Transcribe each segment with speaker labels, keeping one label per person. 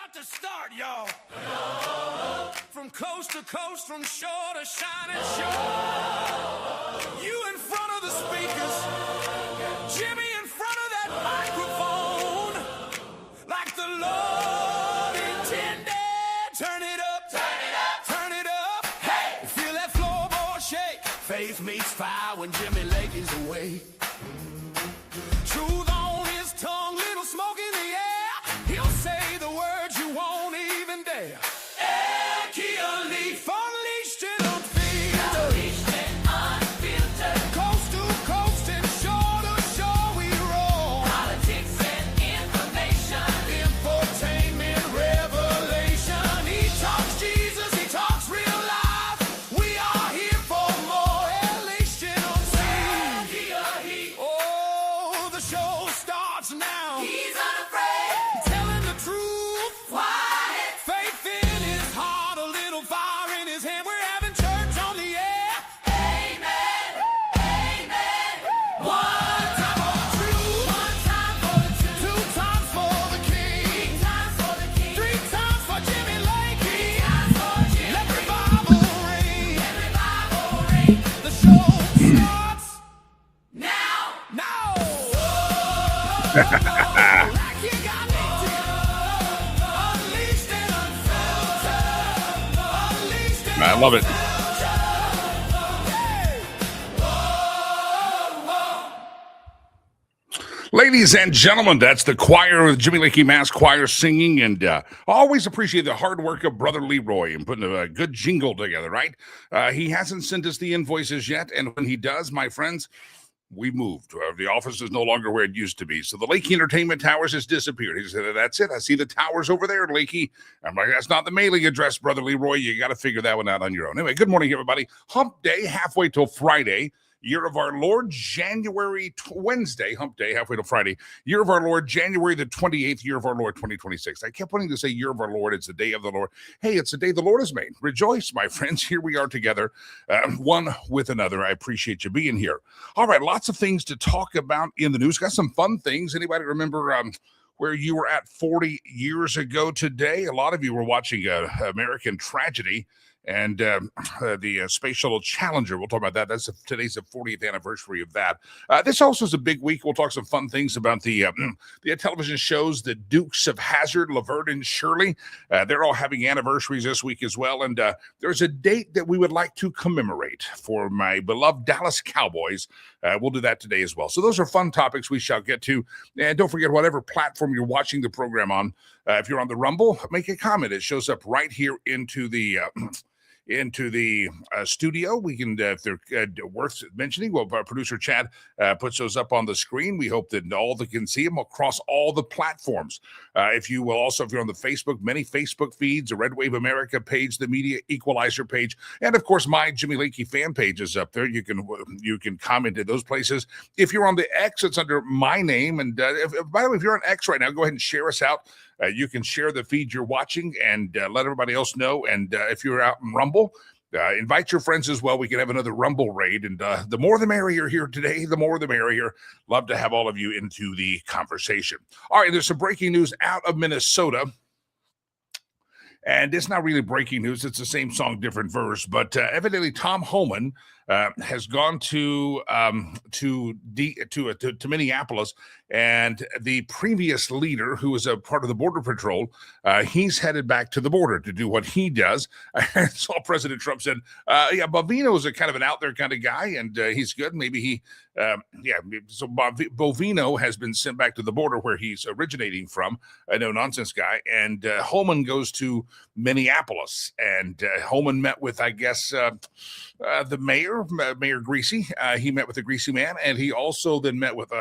Speaker 1: about to start, y'all. From coast to coast, from shore to shining shore. You in front of the speakers, Jimmy in front of that microphone. Like the Lord intended. Turn it up, turn it up, turn it up. Hey, feel that floorboard shake. Faith meets fire when Jimmy Lakey's away. Truth on his tongue, little smoke in the air. He'll say the words you won't even dare. Unleashed and unfiltered. Coast to coast and shore to shore we roll. Politics and information. Infotainment, revelation. He talks Jesus, he talks real life. We are here for more elation on scene. Oh, the show starts now. He's unafraid. Telling the truth. Why? Faith in his heart, a little fire in his hand. We're having church on the air. Amen. Amen. One time for the truth. One time for the truth. Two times for the king. Three times for the king. Three times for Jimmy Lakey. Three times for Jimmy. Let revival reign. Let revival reign. The show starts now. Now. Like you got me unleashed and unfiltered. Unleashed and
Speaker 2: I love it. Ladies and gentlemen, that's the choir, the Jimmy Lakey Mass Choir singing, and always appreciate the hard work of Brother Leroy and putting a good jingle together, right? He hasn't sent us the invoices yet, and when he does, my friends, we moved. The office is no longer where it used to be. So the Lakey Entertainment Towers has disappeared. He said, that's it. I see the towers over there, Lakey. I'm like, that's not the mailing address, Brother Leroy. You got to figure that one out on your own. Anyway, good morning, everybody. Hump Day, halfway till Friday. Year of our Lord, Wednesday, hump day, halfway to Friday. Year of our Lord, January the 28th, year of our Lord, 2026. I kept wanting to say year of our Lord. It's the day of the Lord. Hey, it's the day the Lord has made. Rejoice, my friends. Here we are together, one with another. I appreciate you being here. All right, lots of things to talk about in the news. Got some fun things. Anybody remember where you were at 40 years ago today? A lot of you were watching American Tragedy and the Space Shuttle Challenger. We'll talk about that. Today's the 40th anniversary of that. This also is a big week. We'll talk some fun things about the television shows, the Dukes of Hazzard, Laverne and Shirley. They're all having anniversaries this week as well. And there's a date that we would like to commemorate for my beloved Dallas Cowboys. We'll do that today as well. So those are fun topics we shall get to. And don't forget, whatever platform you're watching the program on, if you're on the Rumble, make a comment. It shows up right here into the studio. We can, if they're worth mentioning, well, our producer Chad puts those up on the screen. We hope that all that can see them across all the platforms. If you're on the Facebook, many Facebook feeds, the Red Wave America page, the Media Equalizer page, and of course my Jimmy Lakey fan page is up there. You can comment in those places. If you're on the X, it's under my name. And by the way, if you're on X right now, go ahead and share us out. You can share the feed you're watching and let everybody else know. And if you're out in Rumble, invite your friends as well. We can have another Rumble raid. And the more the merrier here today, the more the merrier. Love to have all of you into the conversation. All right, there's some breaking news out of Minnesota. And it's not really breaking news. It's the same song, different verse. But evidently, Tom Homan has gone to Minneapolis, and the previous leader, who was a part of the Border Patrol, he's headed back to the border to do what he does. I saw President Trump said, Bovino's a kind of an out there kind of guy, and he's good. Maybe he, so Bovino has been sent back to the border where he's originating from, a no-nonsense guy, and Homan goes to Minneapolis, and Homan met with, I guess, the mayor, Mayor Greasy. He met with the Greasy man, and he also then met with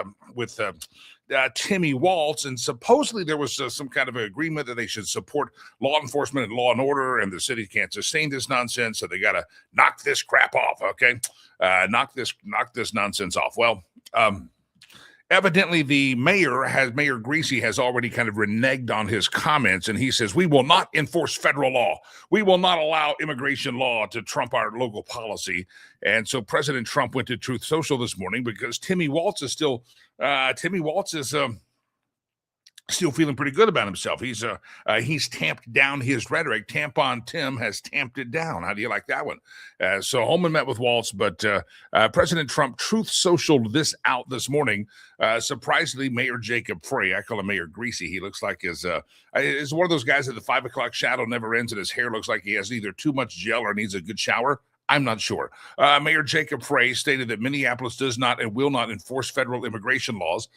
Speaker 2: Timmy Waltz, and supposedly there was some kind of an agreement that they should support law enforcement and law and order, and the city can't sustain this nonsense, so they got to knock this crap off, okay? Knock this nonsense off. Well, evidently the Mayor Greasy has already kind of reneged on his comments, and he says, we will not enforce federal law. We will not allow immigration law to trump our local policy. And so President Trump went to Truth Social this morning because Timmy Waltz is still feeling pretty good about himself. He's tamped down his rhetoric. Tampon Tim has tamped it down. How do you like that one? So Homan met with Waltz, but President Trump Truth Socialed this out this morning. Surprisingly, Mayor Jacob Frey, I call him Mayor Greasy. He looks like is one of those guys that the 5 o'clock shadow never ends, and his hair looks like he has either too much gel or needs a good shower. I'm not sure. Mayor Jacob Frey stated that Minneapolis does not and will not enforce federal immigration laws.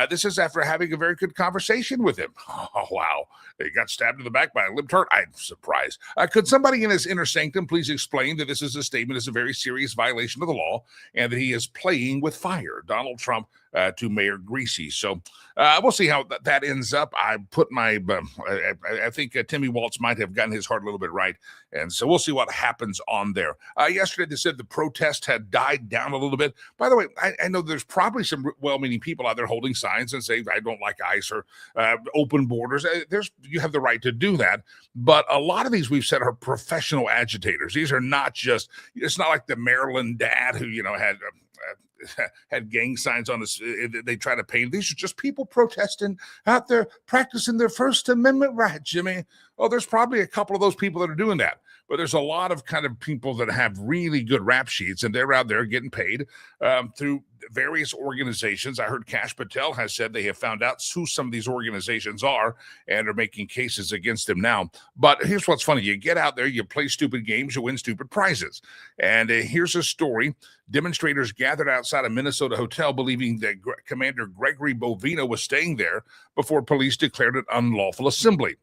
Speaker 2: This is after having a very good conversation with him. Oh, wow. He got stabbed in the back by a libtard. I'm surprised. Could somebody in his inner sanctum please explain that this is a statement is a very serious violation of the law and that he is playing with fire? Donald Trump to Mayor Greasy. So we'll see how that ends up. I think Timmy Waltz might have gotten his heart a little bit right. And so we'll see what happens on there. Yesterday, they said the protest had died down a little bit. By the way, I know there's probably some well-meaning people out there holding signs and saying, I don't like ICE or open borders. You have the right to do that. But a lot of these we've said are professional agitators. These are not just, it's not like the Maryland dad who, had gang signs on this. They try to paint. These are just people protesting out there, practicing their First Amendment right, Jimmy. Oh, there's probably a couple of those people that are doing that. But there's a lot of kind of people that have really good rap sheets, and they're out there getting paid through various organizations. I heard Kash Patel has said they have found out who some of these organizations are and are making cases against them now. But here's what's funny. You get out there, you play stupid games, you win stupid prizes. And here's a story. Demonstrators gathered outside a Minnesota hotel believing that Commander Gregory Bovino was staying there before police declared an unlawful assembly.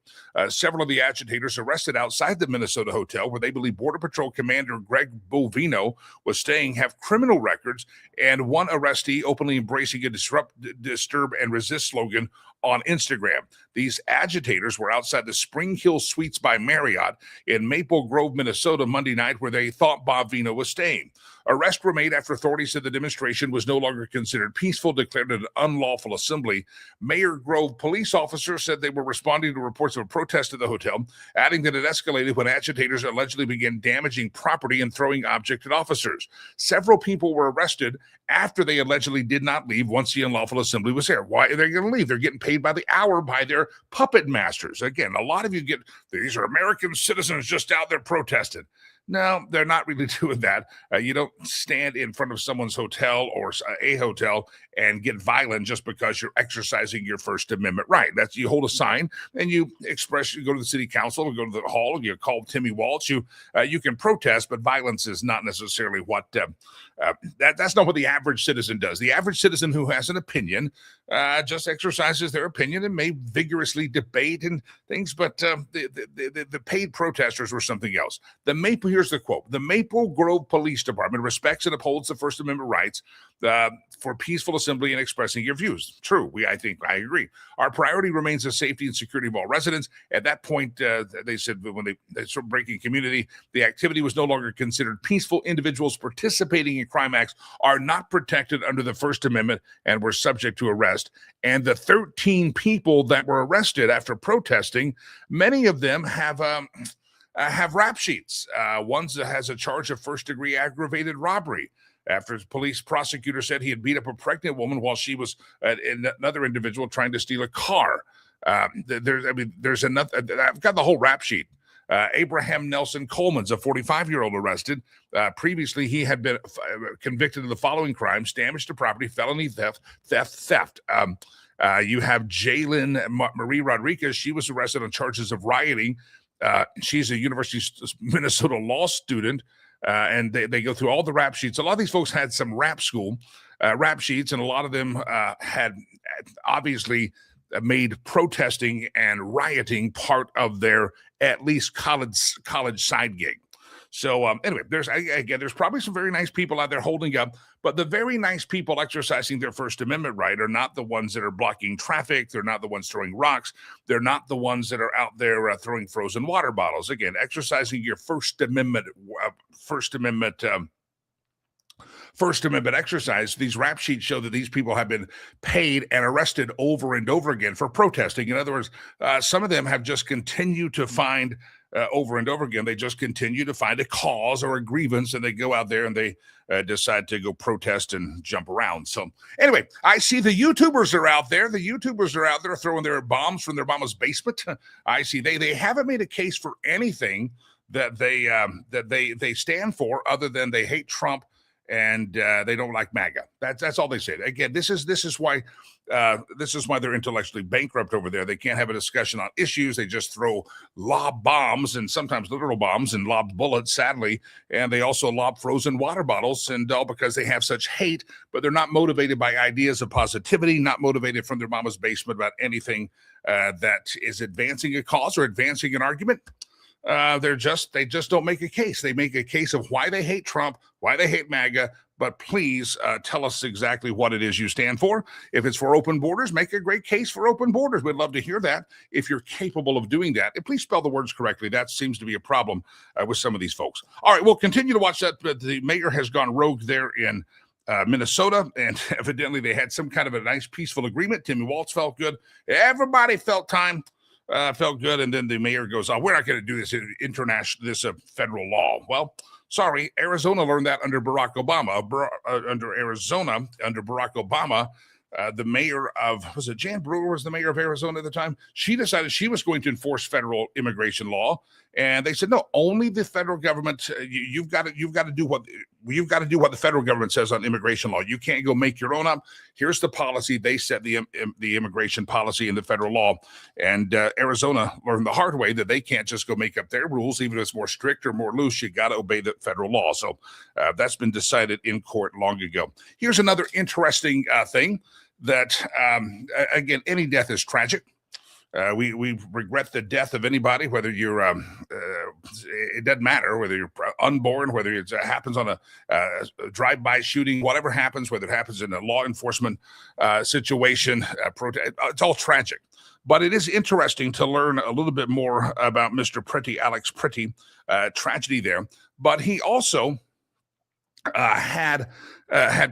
Speaker 2: Several of the agitators arrested outside the Minnesota hotel where they believe Border Patrol Commander Greg Bovino was staying have criminal records, and one arrestee openly embracing a disrupt, disturb, and resist slogan on Instagram. These agitators were outside the Spring Hill Suites by Marriott in Maple Grove, Minnesota, Monday night, where they thought Bovino was staying. Arrests were made after authorities said the demonstration was no longer considered peaceful, declared an unlawful assembly. Mayor Grove police officers said they were responding to reports of a protest at the hotel, adding that it escalated when agitators allegedly began damaging property and throwing objects at officers. Several people were arrested after they allegedly did not leave once the unlawful assembly was there. Why are they going to leave? They're getting paid by the hour by their puppet masters. Again, a lot of you get, these are American citizens just out there protesting. No, they're not really doing that. You don't stand in front of someone's hotel or a hotel and get violent just because you're exercising your First Amendment right. That's, you hold a sign and you express, you go to the city council or go to the hall and you call Timmy Waltz. You can protest, but violence is not necessarily what, that's not what the average citizen does. The average citizen who has an opinion just exercises their opinion and may vigorously debate and things, but the paid protesters were something else. Here's the quote. The Maple Grove Police Department respects and upholds the First Amendment rights for peaceful assembly and expressing your views. True. I agree. Our priority remains the safety and security of all residents. At that point, they said when they started breaking community, the activity was no longer considered peaceful. Individuals participating in crime acts are not protected under the First Amendment and were subject to arrest. And the 13 people that were arrested after protesting, many of them have rap sheets. One has a charge of first-degree aggravated robbery after his police prosecutor said he had beat up a pregnant woman while she was another individual trying to steal a car. There's another. I've got the whole rap sheet. Abraham Nelson Coleman's a 45-year-old arrested. Previously, he had been convicted of the following crimes: damage to property, felony theft. You have Jalen Marie Rodriguez. She was arrested on charges of rioting. She's a University of Minnesota law student, and they go through all the rap sheets. A lot of these folks had some rap school rap sheets, and a lot of them had obviously made protesting and rioting part of their at least college side gig. So anyway, there's probably some very nice people out there holding up, but the very nice people exercising their First Amendment right are not the ones that are blocking traffic. They're not the ones throwing rocks. They're not the ones that are out there throwing frozen water bottles. Again, exercising your First Amendment exercise. These rap sheets show that these people have been paid and arrested over and over again for protesting. In other words, some of them have just continued to find over and over again. They just continue to find a cause or a grievance, and they go out there and they decide to go protest and jump around. So anyway, I see the YouTubers are out there. The YouTubers are out there throwing their bombs from their mama's basement. I see they haven't made a case for anything that they stand for other than they hate Trump and they don't like MAGA. That's all they say. Again, this is why they're intellectually bankrupt over there. They can't have a discussion on issues. They just throw lob bombs, and sometimes literal bombs, and lob bullets, sadly. And they also lob frozen water bottles, and all because they have such hate, but they're not motivated by ideas of positivity, not motivated from their mama's basement about anything that is advancing a cause or advancing an argument. They just don't make a case. They make a case of why they hate Trump, why they hate MAGA, but please tell us exactly what it is you stand for. If it's for open borders, make a great case for open borders. We'd love to hear that if you're capable of doing that. And please spell the words correctly. That seems to be a problem with some of these folks. All right, we'll continue to watch that. But the mayor has gone rogue there in Minnesota, and evidently they had some kind of a nice, peaceful agreement. Timmy Waltz felt good. Everybody felt good, and then the mayor goes, "Oh, we're not going to do this federal law." Well, sorry, Arizona learned that under Barack Obama. Under Barack Obama, the mayor of, was it Jan Brewer was the mayor of Arizona at the time? She decided she was going to enforce federal immigration law, and they said, no, only the federal government. You've got to do what the federal government says on immigration law. You can't go make your own up. Here's the policy. They set the immigration policy in the federal law, and Arizona learned the hard way that they can't just go make up their rules, even if it's more strict or more loose. You got to obey the federal law. So that's been decided in court long ago. Here's another interesting thing that, again, any death is tragic. We regret the death of anybody, whether you're, it doesn't matter, whether you're unborn, whether it happens on a drive-by shooting, whatever happens, whether it happens in a law enforcement situation, it's all tragic. But it is interesting to learn a little bit more about Mr. Pretty, Alex Pretty, tragedy there. But he also had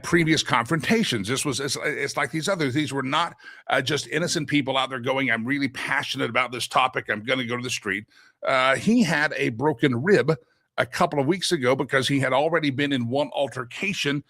Speaker 2: previous confrontations. It's like these others. These were not just innocent people out there going, I'm really passionate about this topic, I'm going to go to the street. He had a broken rib a couple of weeks ago because he had already been in one altercation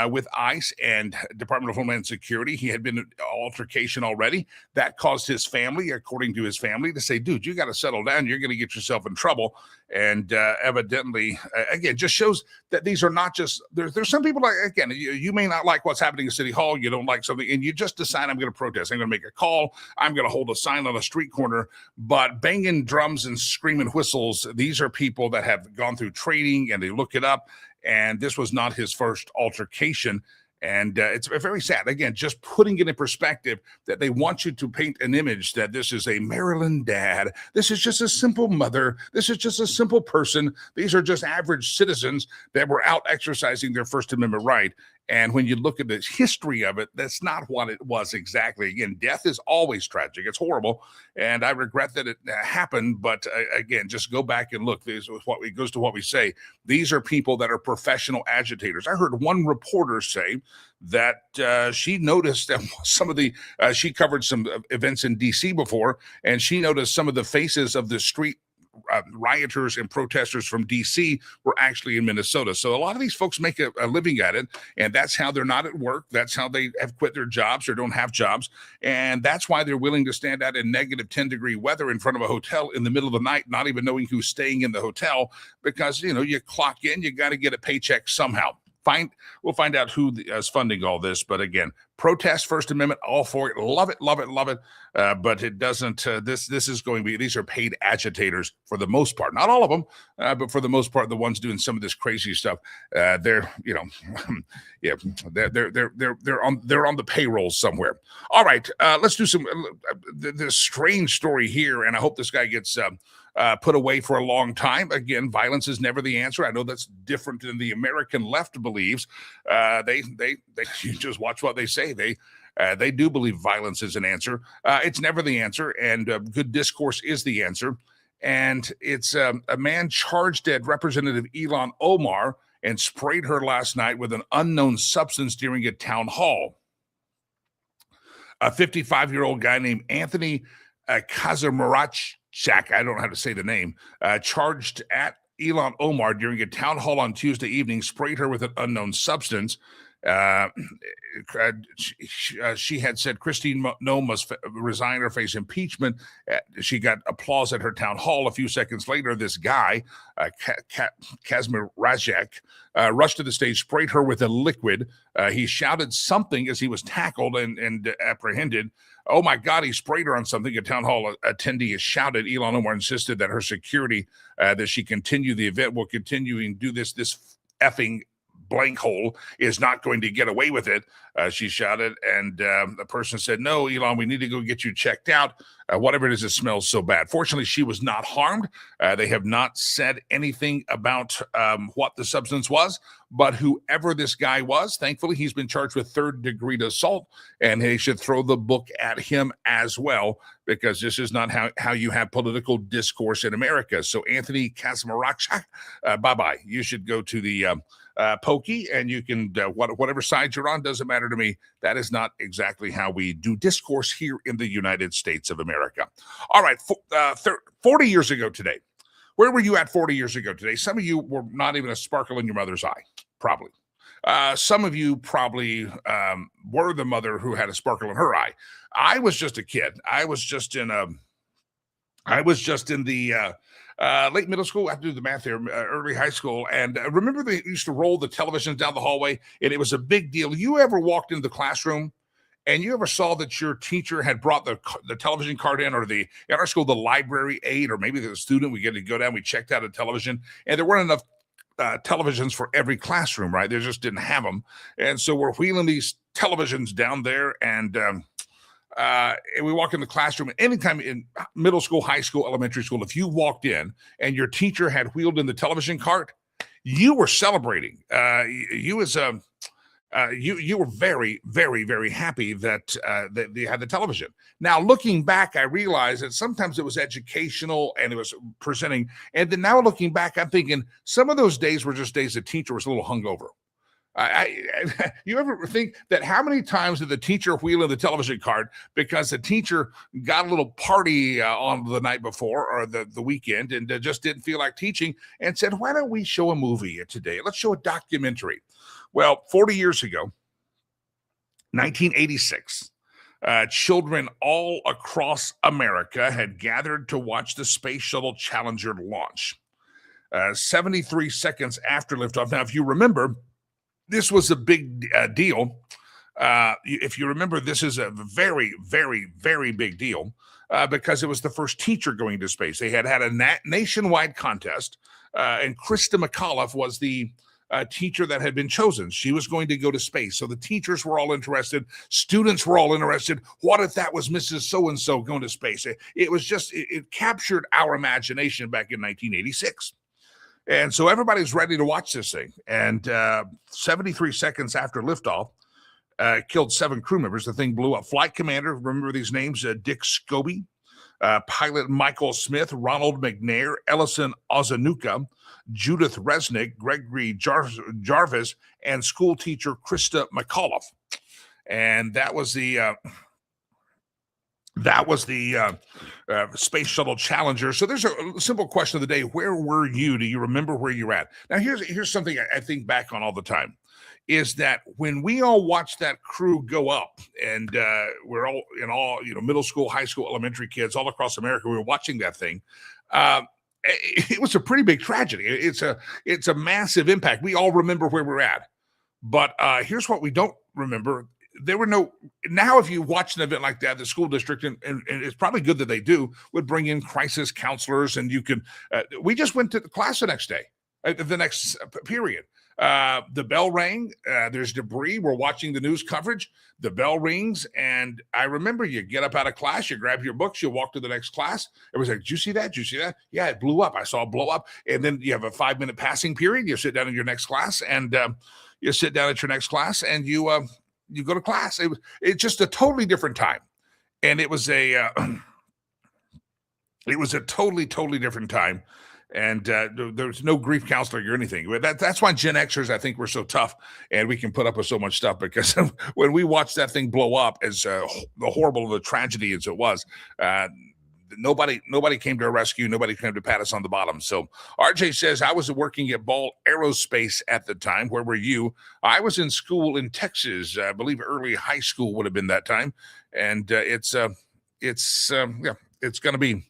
Speaker 2: with ICE and Department of Homeland Security. He had been in altercation already. That caused his family, according to his family, to say, dude, you got to settle down. You're going to get yourself in trouble. And evidently, again, just shows that these are not just, there's some people, like, again, you may not like what's happening in City Hall. You don't like something, and you just decide, I'm going to protest. I'm going to make a call. I'm going to hold a sign on a street corner. But banging drums and screaming whistles, these are people that have gone through training, and they look it up. And this was not his first altercation. And it's very sad. Again, just putting it in perspective that they want you to paint an image that this is a Maryland dad. This is just a simple mother. This is just a simple person. These are just average citizens that were out exercising their First Amendment right. And when you look at the history of it, that's not what it was exactly. Again, death is always tragic. It's horrible. And I regret that it happened. But again, just go back and look. This is what it goes to what we say. These are people that are professional agitators. I heard one reporter say that she noticed that some of the, she covered some events in D.C. before, and she noticed some of the faces of the street rioters and protesters from D.C. were actually in Minnesota. So a lot of these folks make a living at it, and that's how they're not at work. That's how they have quit their jobs or don't have jobs. And that's why they're willing to stand out in negative 10-degree weather in front of a hotel in the middle of the night, not even knowing who's staying in the hotel, because, you know, you clock in, you got to get a paycheck somehow. We'll find out who is funding all this. But again, protest, First Amendment, all for it. Love it, love it, love it. But it doesn't, this is going to be, these are paid agitators for the most part. Not all of them, but for the most part, the ones doing some of this crazy stuff, they're, you know, yeah, they're on the payroll somewhere. All right, let's do some, this strange story here. And I hope this guy gets put away for a long time. Again, violence is never the answer. I know that's different than the American left believes. They you just watch what they say. They do believe violence is an answer. It's never the answer, and good discourse is the answer. And it's a man charged at Representative Ilhan Omar and sprayed her last night with an unknown substance during a town hall. A 55-year-old guy named Anthony Kazamarach Jack, I don't know how to say the name, charged at Ilhan Omar during a town hall on Tuesday evening, sprayed her with an unknown substance. Uh, she had said Christine Nome must resign or face impeachment. She got applause at her town hall. A few seconds later, this guy, Kazimir Rajek, rushed to the stage, sprayed her with a liquid. He shouted something as he was tackled and apprehended. Oh my God, he sprayed her on something. A town hall attendee shouted. Ilhan Omar insisted that her security, that she continue the event, will continue and do this effing blank hole is not going to get away with it, she shouted. And the person said, no, Ilhan, we need to go get you checked out. Whatever it is, it smells so bad. Fortunately, she was not harmed. They have not said anything about what the substance was, but whoever this guy was, thankfully, he's been charged with third-degree assault, and they should throw the book at him as well, because this is not how you have political discourse in America. So Anthony Kazimierczak, bye-bye. You should go to the pokey, and you can, whatever side you're on, doesn't matter to me. That is not exactly how we do discourse here in the United States of America. All right, 40 years ago today. Where were you at 40 years ago today? Some of you were not even a sparkle in your mother's eye, probably. Some of you probably were the mother who had a sparkle in her eye. I was just a kid. I was just in the late middle school. I have to do the math here, early high school. And remember they used to roll the televisions down the hallway, and it was a big deal. You ever walked into the classroom and you ever saw that your teacher had brought the television card in, or in our school, the library aide, or maybe the student, we get to go down, we checked out a television, and there weren't enough televisions for every classroom, right? They just didn't have them. And so we're wheeling these televisions down there, and we walk in the classroom. Anytime in middle school, high school, elementary school, if you walked in and your teacher had wheeled in the television cart, you were celebrating. You were very, very, very happy that they had the television. Now, looking back, I realized that sometimes it was educational and it was presenting. And then now looking back, I'm thinking some of those days were just days the teacher was a little hungover. You ever think that how many times did the teacher wheel in the television cart because the teacher got a little party on the night before or the weekend and just didn't feel like teaching and said, why don't we show a movie today? Let's show a documentary. Well, 40 years ago, 1986, children all across America had gathered to watch the Space Shuttle Challenger launch. 73 seconds after liftoff. Now, if you remember, this was a big deal. If you remember, this is a very, very, very big deal because it was the first teacher going to space. They had a nationwide contest, and Krista McAuliffe was the teacher that had been chosen. She was going to go to space. So the teachers were all interested. Students were all interested. What if that was Mrs. So-and-so going to space? It captured our imagination back in 1986. And so everybody's ready to watch this thing. And 73 seconds after liftoff, killed 7 crew members. The thing blew up. Flight commander, remember these names, Dick Scobie, pilot Michael Smith, Ronald McNair, Ellison Ozanuka, Judith Resnick, Gregory Jarvis, and school teacher Krista McAuliffe. And that was the Space Shuttle Challenger. So there's a simple question of the day. Where were you? Do you remember where you're at? Now, here's something I think back on all the time, is that when we all watched that crew go up, and we're all middle school, high school, elementary kids all across America, we were watching that thing. It was a pretty big tragedy. It's a massive impact. We all remember where we're at. But here's what we don't remember. There were now if you watch an event like that, the school district, and it's probably good that they do, would bring in crisis counselors, and you can, we just went to the class the next day, the next period. The bell rang, there's debris, we're watching the news coverage, the bell rings, and I remember you get up out of class, you grab your books, you walk to the next class. Everybody's like, did you see that? Did you see that? Yeah, it blew up. I saw it blow up. And then you have a 5-minute passing period. You sit down in your next class, and you go to class. It's just a totally different time. And it was a totally, totally different time. And there's no grief counseling or anything. That's why Gen Xers, I think, we're so tough and we can put up with so much stuff, because when we watched that thing blow up, as the horrible of a tragedy as it was, nobody came to our rescue. Nobody came to pat us on the bottom. So RJ says, I was working at Ball Aerospace at the time. Where were you? I was in school in Texas. I believe early high school would have been that time. And it's going to be,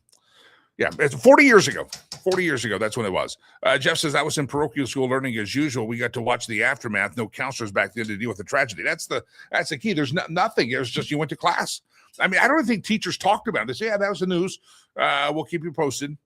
Speaker 2: it's 40 years ago. 40 years ago, that's when it was. Jeff says, I was in parochial school learning as usual. We got to watch the aftermath. No counselors back then to deal with the tragedy. That's the key. There's nothing. It was just you went to class. I mean, I don't think teachers talked about it. They say, yeah, that was the news. We'll keep you posted.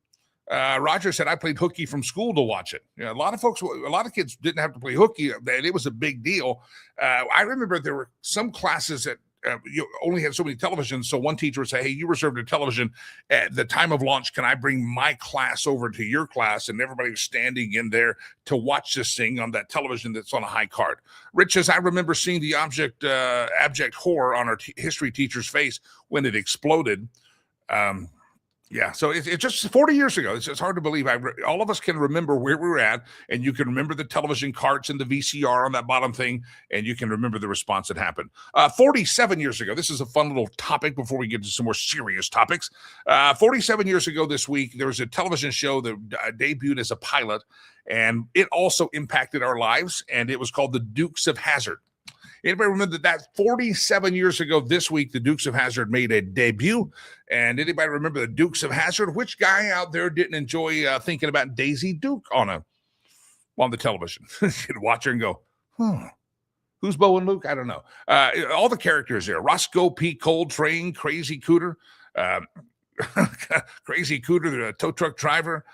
Speaker 2: Roger said, I played hooky from school to watch it. A lot of kids didn't have to play hooky. It was a big deal. I remember there were some classes that you only had so many televisions. So one teacher would say, hey, you reserved a television at the time of launch. Can I bring my class over to your class? And everybody was standing in there to watch this thing on that television that's on a high card. Rich says, I remember seeing the abject horror on our history teacher's face when it exploded. So it's just 40 years ago. It's hard to believe. All of us can remember where we were at, and you can remember the television carts and the VCR on that bottom thing, and you can remember the response that happened. 47 years ago, this is a fun little topic before we get to some more serious topics. 47 years ago this week, there was a television show that debuted as a pilot, and it also impacted our lives, and it was called The Dukes of Hazzard. Anybody remember that 47 years ago this week, the Dukes of Hazzard made a debut? And anybody remember the Dukes of Hazzard? Which guy out there didn't enjoy thinking about Daisy Duke on the television? You'd watch her and go, who's Bo and Luke? I don't know. All the characters there. Roscoe P. Coltrane, Crazy Cooter, Crazy Cooter, the tow truck driver,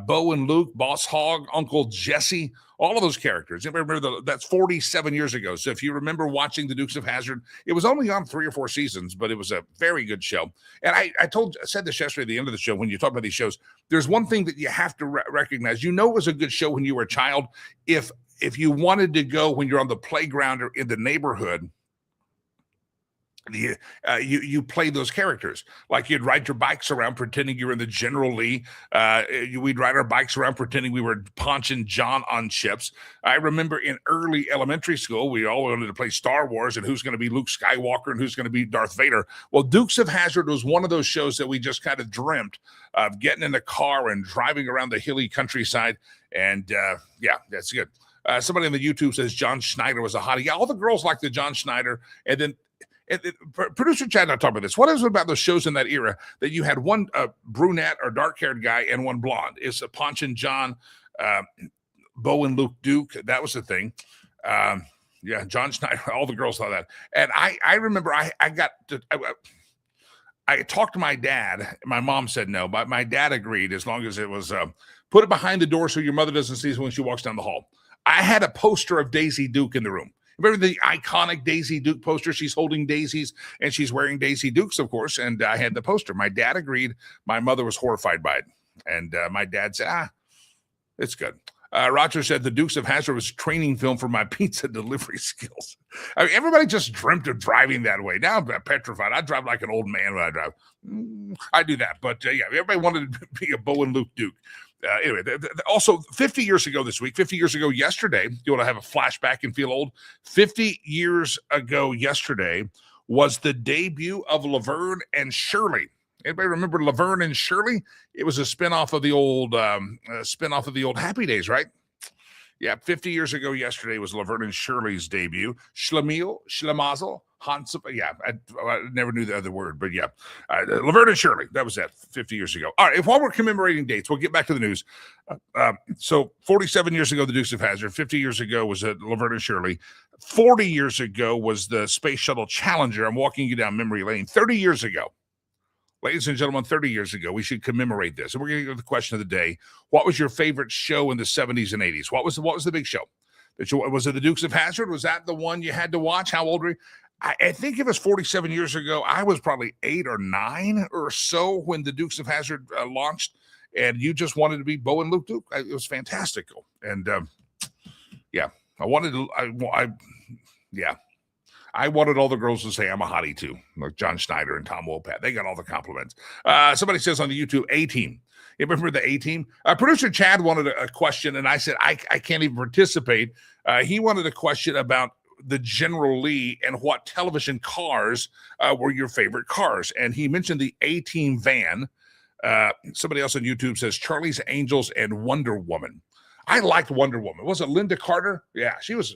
Speaker 2: Bo and Luke, Boss Hogg, Uncle Jesse, all of those characters. Remember that's 47 years ago. So if you remember watching the Dukes of Hazzard, it was only on 3 or 4 seasons, but it was a very good show. And I said this yesterday at the end of the show, when you talk about these shows, there's one thing that you have to recognize. You know it was a good show when you were a child. If you wanted to go when you're on the playground or in the neighborhood, you play those characters. Like you'd ride your bikes around pretending you were in the General Lee. We'd ride our bikes around pretending we were Ponch and John on ships. I remember in early elementary school, we all wanted to play Star Wars and who's going to be Luke Skywalker and who's going to be Darth Vader. Well, Dukes of Hazzard was one of those shows that we just kind of dreamt of getting in a car and driving around the hilly countryside. And that's good. Somebody on the YouTube says John Schneider was a hottie. Yeah, all the girls like the John Schneider. And then producer Chad and I talk about this. What is it about those shows in that era that you had one brunette or dark-haired guy and one blonde? It's Ponch and John, Bo and Luke Duke. That was the thing. John Schneider. All the girls saw that. And I remember I talked to my dad. My mom said no, but my dad agreed as long as it was put it behind the door so your mother doesn't see it when she walks down the hall. I had a poster of Daisy Duke in the room. Remember the iconic Daisy Duke poster? She's holding daisies and she's wearing Daisy Dukes, of course. And I had the poster. My dad agreed. My mother was horrified by it. And my dad said, it's good. Roger said the Dukes of Hazzard was training film for my pizza delivery skills. I mean, everybody just dreamt of driving that way. Now I'm petrified. I drive like an old man when I drive. I do that. But everybody wanted to be a Bo and Luke Duke. Anyway, also 50 years ago this week, 50 years ago yesterday, you want to have a flashback and feel old? 50 years ago yesterday was the debut of Laverne and Shirley. Anybody remember Laverne and Shirley? It was a spinoff of the old Happy Days, right? Yeah, 50 years ago yesterday was Laverne and Shirley's debut. Schlemiel, Schlemazel, Hans. Yeah, I never knew the other word, but yeah. Laverne and Shirley, that was that 50 years ago. All right, while we're commemorating dates, we'll get back to the news. So 47 years ago, the Dukes of Hazzard. 50 years ago was Laverne and Shirley. 40 years ago was the Space Shuttle Challenger. I'm walking you down memory lane. 30 years ago. Ladies and gentlemen, 30 years ago, we should commemorate this. And we're going to go to the question of the day. What was your favorite show in the 70s and 80s? What was the big show? Was it the Dukes of Hazzard? Was that the one you had to watch? How old were you? I think it was 47 years ago. I was probably 8 or 9 or so when the Dukes of Hazzard launched. And you just wanted to be Bo and Luke Duke. It was fantastical. And I wanted all the girls to say I'm a hottie too, like John Schneider and Tom Wopat. They got all the compliments. Somebody says on the YouTube, A-Team. You remember the A-Team? Producer Chad wanted a question, and I said, I can't even participate. He wanted a question about the General Lee and what television cars were your favorite cars. And he mentioned the A-Team van. Somebody else on YouTube says Charlie's Angels and Wonder Woman. I liked Wonder Woman. Was it Linda Carter? Yeah, she was.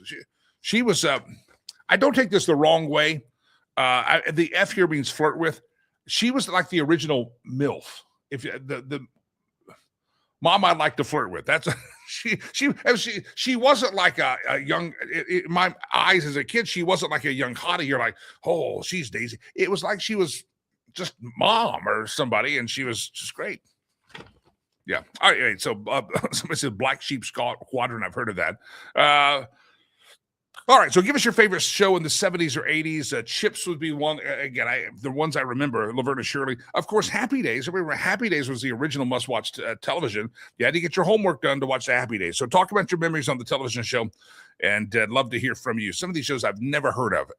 Speaker 2: She was. I don't take this the wrong way. The F here means flirt with. She was like the original MILF. If the mom I'd like to flirt with. That's she wasn't like a young. In my eyes as a kid, she wasn't like a young hottie. You're like, oh, she's Daisy. It was like she was just mom or somebody, and she was just great. Yeah. All right. So somebody said Black Sheep Squadron. I've heard of that. All right. So give us your favorite show in the 70s or 80s. Chips would be one. Again, the ones I remember, Laverne and Shirley. Of course, Happy Days. I remember Happy Days was the original must-watch television. You had to get your homework done to watch the Happy Days. So talk about your memories on the television show, and I'd love to hear from you. Some of these shows I've never heard of.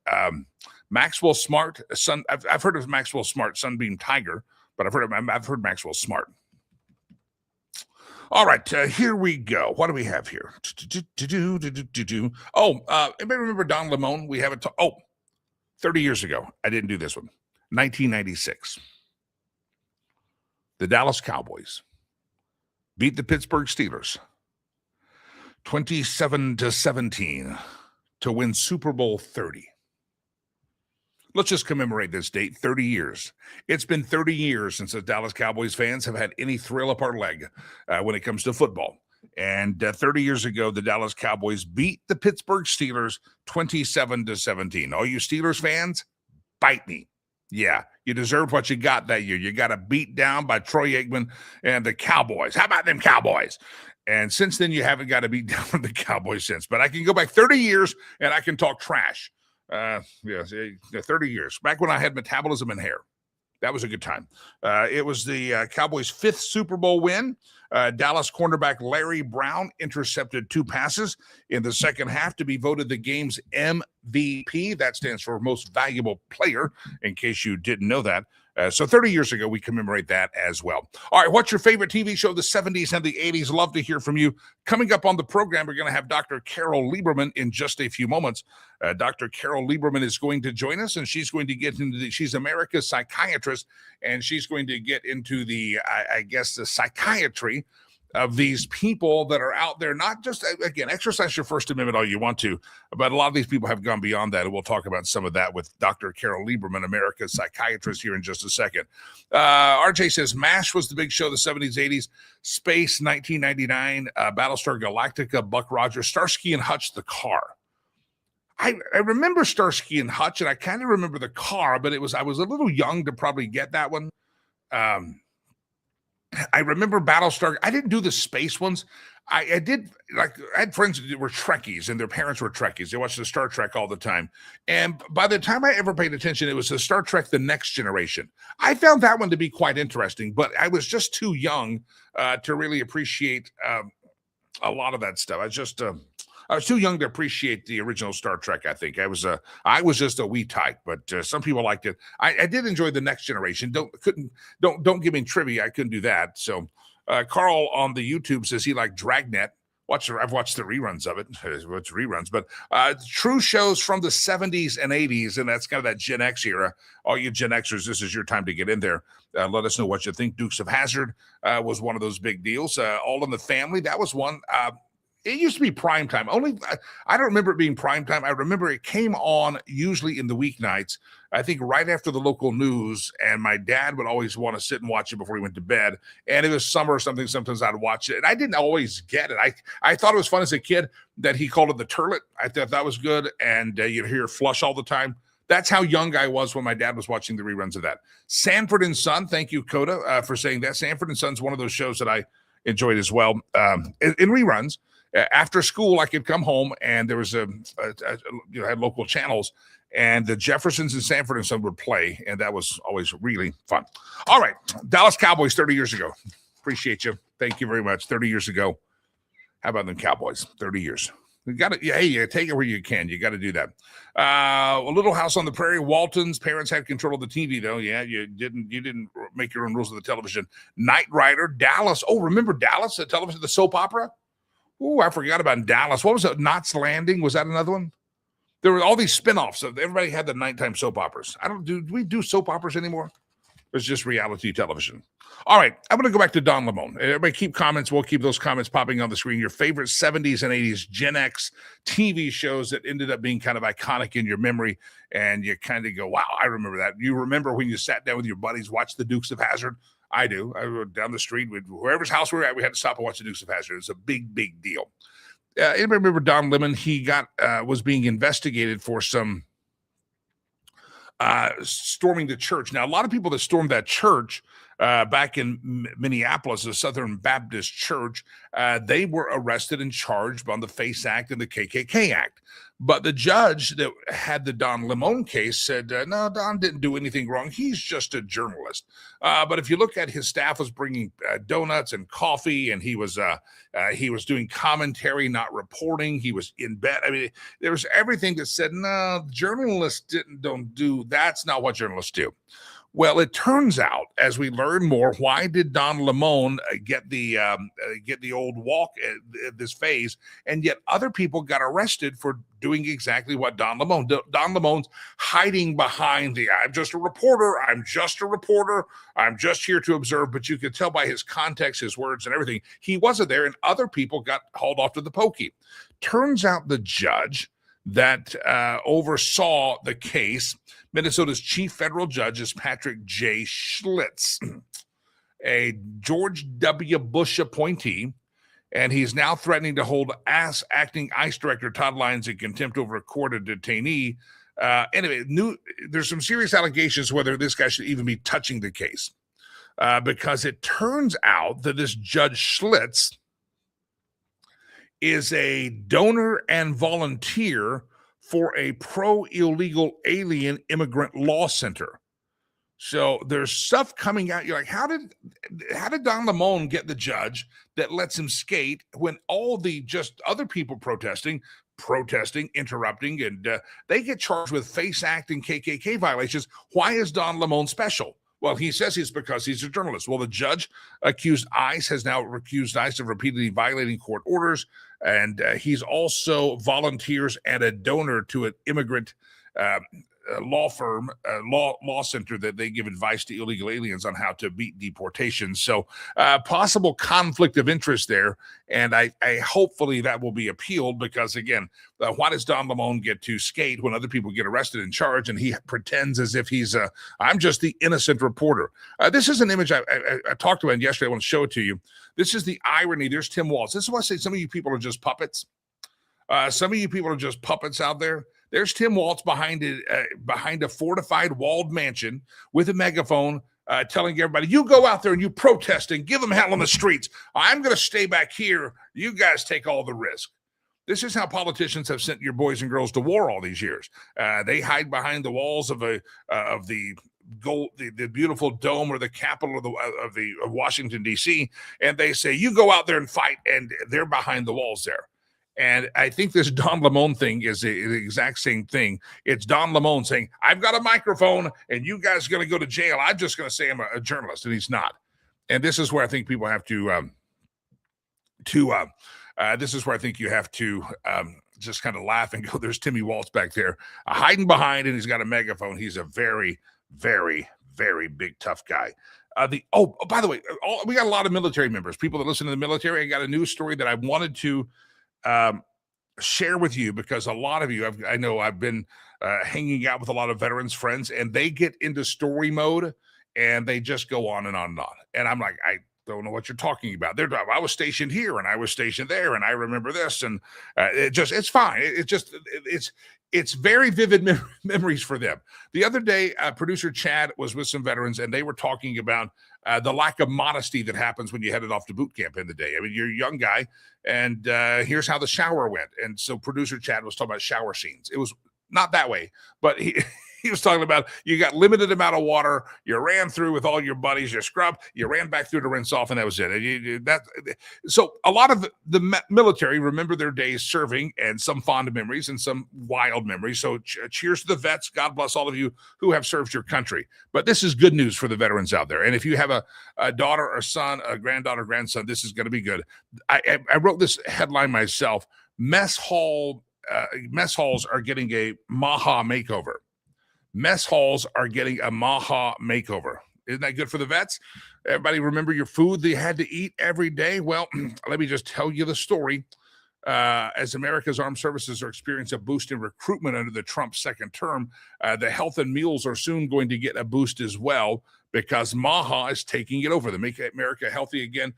Speaker 2: Maxwell Smart. I've heard of Maxwell Smart, Sunbeam Tiger, but I've heard Maxwell Smart. All right, here we go. What do we have here? Oh, anybody remember Don Lemon? We have it. 30 years ago. I didn't do this one. 1996. The Dallas Cowboys beat the Pittsburgh Steelers 27-17 to win Super Bowl 30. Let's just commemorate this date, 30 years. It's been 30 years since the Dallas Cowboys fans have had any thrill up our leg when it comes to football. And 30 years ago, the Dallas Cowboys beat the Pittsburgh Steelers 27-17. All you Steelers fans, bite me. Yeah, you deserved what you got that year. You got beat down by Troy Aikman and the Cowboys. How about them Cowboys? And since then, you haven't got to beat down from the Cowboys since. But I can go back 30 years, and I can talk trash. 30 years back when I had metabolism and hair. That was a good time. It was the Cowboys' 5th Super Bowl win. Dallas cornerback Larry Brown intercepted 2 passes in the second half to be voted the game's MVP. That stands for Most Valuable Player, in case you didn't know that. So 30 years ago, we commemorate that as well. All right, what's your favorite TV show of the 70s and the 80s? Love to hear from you. Coming up on the program, we're going to have Dr. Carol Lieberman in just a few moments. Dr. Carol Lieberman is going to join us, and she's going to get into she's America's psychiatrist, and she's going to get into the psychiatry of these people that are out there. Not just, again, exercise your First Amendment all you want to, but a lot of these people have gone beyond that, and we'll talk about some of that with Dr. Carol Lieberman, America's psychiatrist, here in just a second. RJ says MASH was the big show of the 70s, 80s. Space, 1999. Battlestar Galactica, Buck Rogers. Starsky and Hutch, the car. I remember Starsky and Hutch, and I kind of remember the car, but I was a little young to probably get that one. I remember Battlestar. I didn't do the space ones. I did, I had friends that were Trekkies, and their parents were Trekkies. They watched the Star Trek all the time. And by the time I ever paid attention, it was the Star Trek The Next Generation. I found that one to be quite interesting, but I was just too young to really appreciate a lot of that stuff. I was too young to appreciate the original Star Trek, I think. I was just a wee tyke, but some people liked it. I did enjoy The Next Generation. Don't give me trivia. I couldn't do that. So Carl on the YouTube says he liked Dragnet. I've watched the reruns of it. What's reruns? But true shows from the 70s and 80s, and that's kind of that Gen X era. All you Gen Xers, this is your time to get in there. Let us know what you think. Dukes of Hazzard was one of those big deals. All in the Family, that was one. It used to be primetime. I don't remember it being primetime. I remember it came on usually in the weeknights, I think right after the local news, and my dad would always want to sit and watch it before he went to bed. And it was summer or something. Sometimes I'd watch it. And I didn't always get it. I thought it was fun as a kid that he called it the Turlet. I thought that was good. And you'd hear Flush all the time. That's how young I was when my dad was watching the reruns of that. Sanford and Son, thank you, Coda, for saying that. Sanford and Son's one of those shows that I enjoyed as well in reruns. After school, I could come home, and there was had local channels, and the Jeffersons and Sanford and Son would play, and that was always really fun. All right, Dallas Cowboys 30 years ago. Appreciate you. Thank you very much. 30 years ago. How about them Cowboys? 30 years. You got to, you take it where you can. You got to do that. A Little House on the Prairie. Walton's parents had control of the TV, though. Yeah, you didn't make your own rules of the television. Knight Rider, Dallas. Oh, remember Dallas, the television, the soap opera? Oh, I forgot about Dallas. What was it? Knots Landing? Was that another one? There were all these spinoffs. Everybody had the nighttime soap operas. Do we do soap operas anymore? It's just reality television. All right, I'm going to go back to Don Lemon. Everybody keep comments. We'll keep those comments popping on the screen. Your favorite 70s and 80s Gen X TV shows that ended up being kind of iconic in your memory, and you kind of go, wow, I remember that. You remember when you sat down with your buddies, watched the Dukes of Hazzard? I do. I rode down the street with whoever's house we were at. We had to stop and watch the Dukes of Hazzard. It was a big, big deal. Anybody remember Don Lemon? He was being investigated for some storming the church. Now, a lot of people that stormed that church back in Minneapolis, the Southern Baptist Church, they were arrested and charged on the FACE Act and the KKK Act. But the judge that had the Don Lemon case said, no, Don didn't do anything wrong. He's just a journalist. But if you look at his staff was bringing donuts and coffee, and he was doing commentary, not reporting. He was in bed. I mean, there was everything that said, no, journalists don't do. That's not what journalists do. Well, it turns out, as we learn more, why did Don Lemon get the old walk at this phase, and yet other people got arrested for doing exactly what Don Lemon. Don Lemon's hiding behind I'm just a reporter. I'm just a reporter. I'm just here to observe. But you could tell by his context, his words, and everything, he wasn't there, and other people got hauled off to the pokey. Turns out the judge that oversaw the case, Minnesota's chief federal judge, is Patrick J. Schlitz, a George W. Bush appointee, and he's now threatening to hold acting ICE director Todd Lyons in contempt over a court of detainee. Anyway, there's some serious allegations whether this guy should even be touching the case, because it turns out that this Judge Schlitz is a donor and volunteer for a pro-illegal alien immigrant law center. So there's stuff coming out. You're like, how did Don Lemon get the judge that lets him skate when all the just other people protesting, interrupting, and they get charged with FACE Act and KKK violations? Why is Don Lemon special? Well, he says it's because he's a journalist. Well, the judge has now accused ICE of repeatedly violating court orders, and he's also volunteers and a donor to an immigrant law firm, law center that they give advice to illegal aliens on how to beat deportation. So possible conflict of interest there. And I hopefully that will be appealed, because again, why does Don Lemon get to skate when other people get arrested and charged, and he pretends as if he's I'm just the innocent reporter. This is an image I talked about yesterday. I want to show it to you. This is the irony. There's Tim Walz. This is why I say some of you people are just puppets. Some of you people are just puppets out there. There's Tim Walz behind a fortified walled mansion with a megaphone, telling everybody, you go out there and you protest and give them hell on the streets. I'm going to stay back here. You guys take all the risk. This is how politicians have sent your boys and girls to war all these years. They hide behind the walls of the beautiful dome or the Capitol of Washington, D.C., and they say, you go out there and fight, and they're behind the walls there. And I think this Don Lemon thing is the exact same thing. It's Don Lemon saying, I've got a microphone and you guys are going to go to jail. I'm just going to say I'm a journalist, and he's not. And this is where I think people have to this is where I think you have to just kind of laugh and go, there's Timmy Walz back there hiding behind, and he's got a megaphone. He's a very, very, very big, tough guy. By the way, we got a lot of military members, people that listen to the military. I got a news story that I wanted to share with you, because a lot of you, I know I've been hanging out with a lot of veterans friends, and they get into story mode and they just go on and on and on. And I'm like, I don't know what you're talking about. I was stationed here and I was stationed there, and I remember this, and it's fine. It's very vivid memories for them. The other day, producer Chad was with some veterans, and they were talking about the lack of modesty that happens when you headed off to boot camp in the day. I mean, you're a young guy, and here's how the shower went. And so producer Chad was talking about shower scenes. It was not that way, but he was talking about, you got limited amount of water, you ran through with all your buddies, you scrubbed, you ran back through to rinse off, and that was it. So a lot of the military remember their days serving, and some fond memories and some wild memories. So cheers to the vets. God bless all of you who have served your country. But this is good news for the veterans out there. And if you have a daughter or son, a granddaughter, grandson, this is going to be good. I wrote this headline myself. Mess halls are getting a Maha makeover. Mess halls are getting a Maha makeover. Isn't that good for the vets? Everybody remember your food that you had to eat every day? Well, let me just tell you the story. As America's armed services are experiencing a boost in recruitment under the Trump second term, the health and meals are soon going to get a boost as well because MAHA is taking it over. The Make America Healthy Again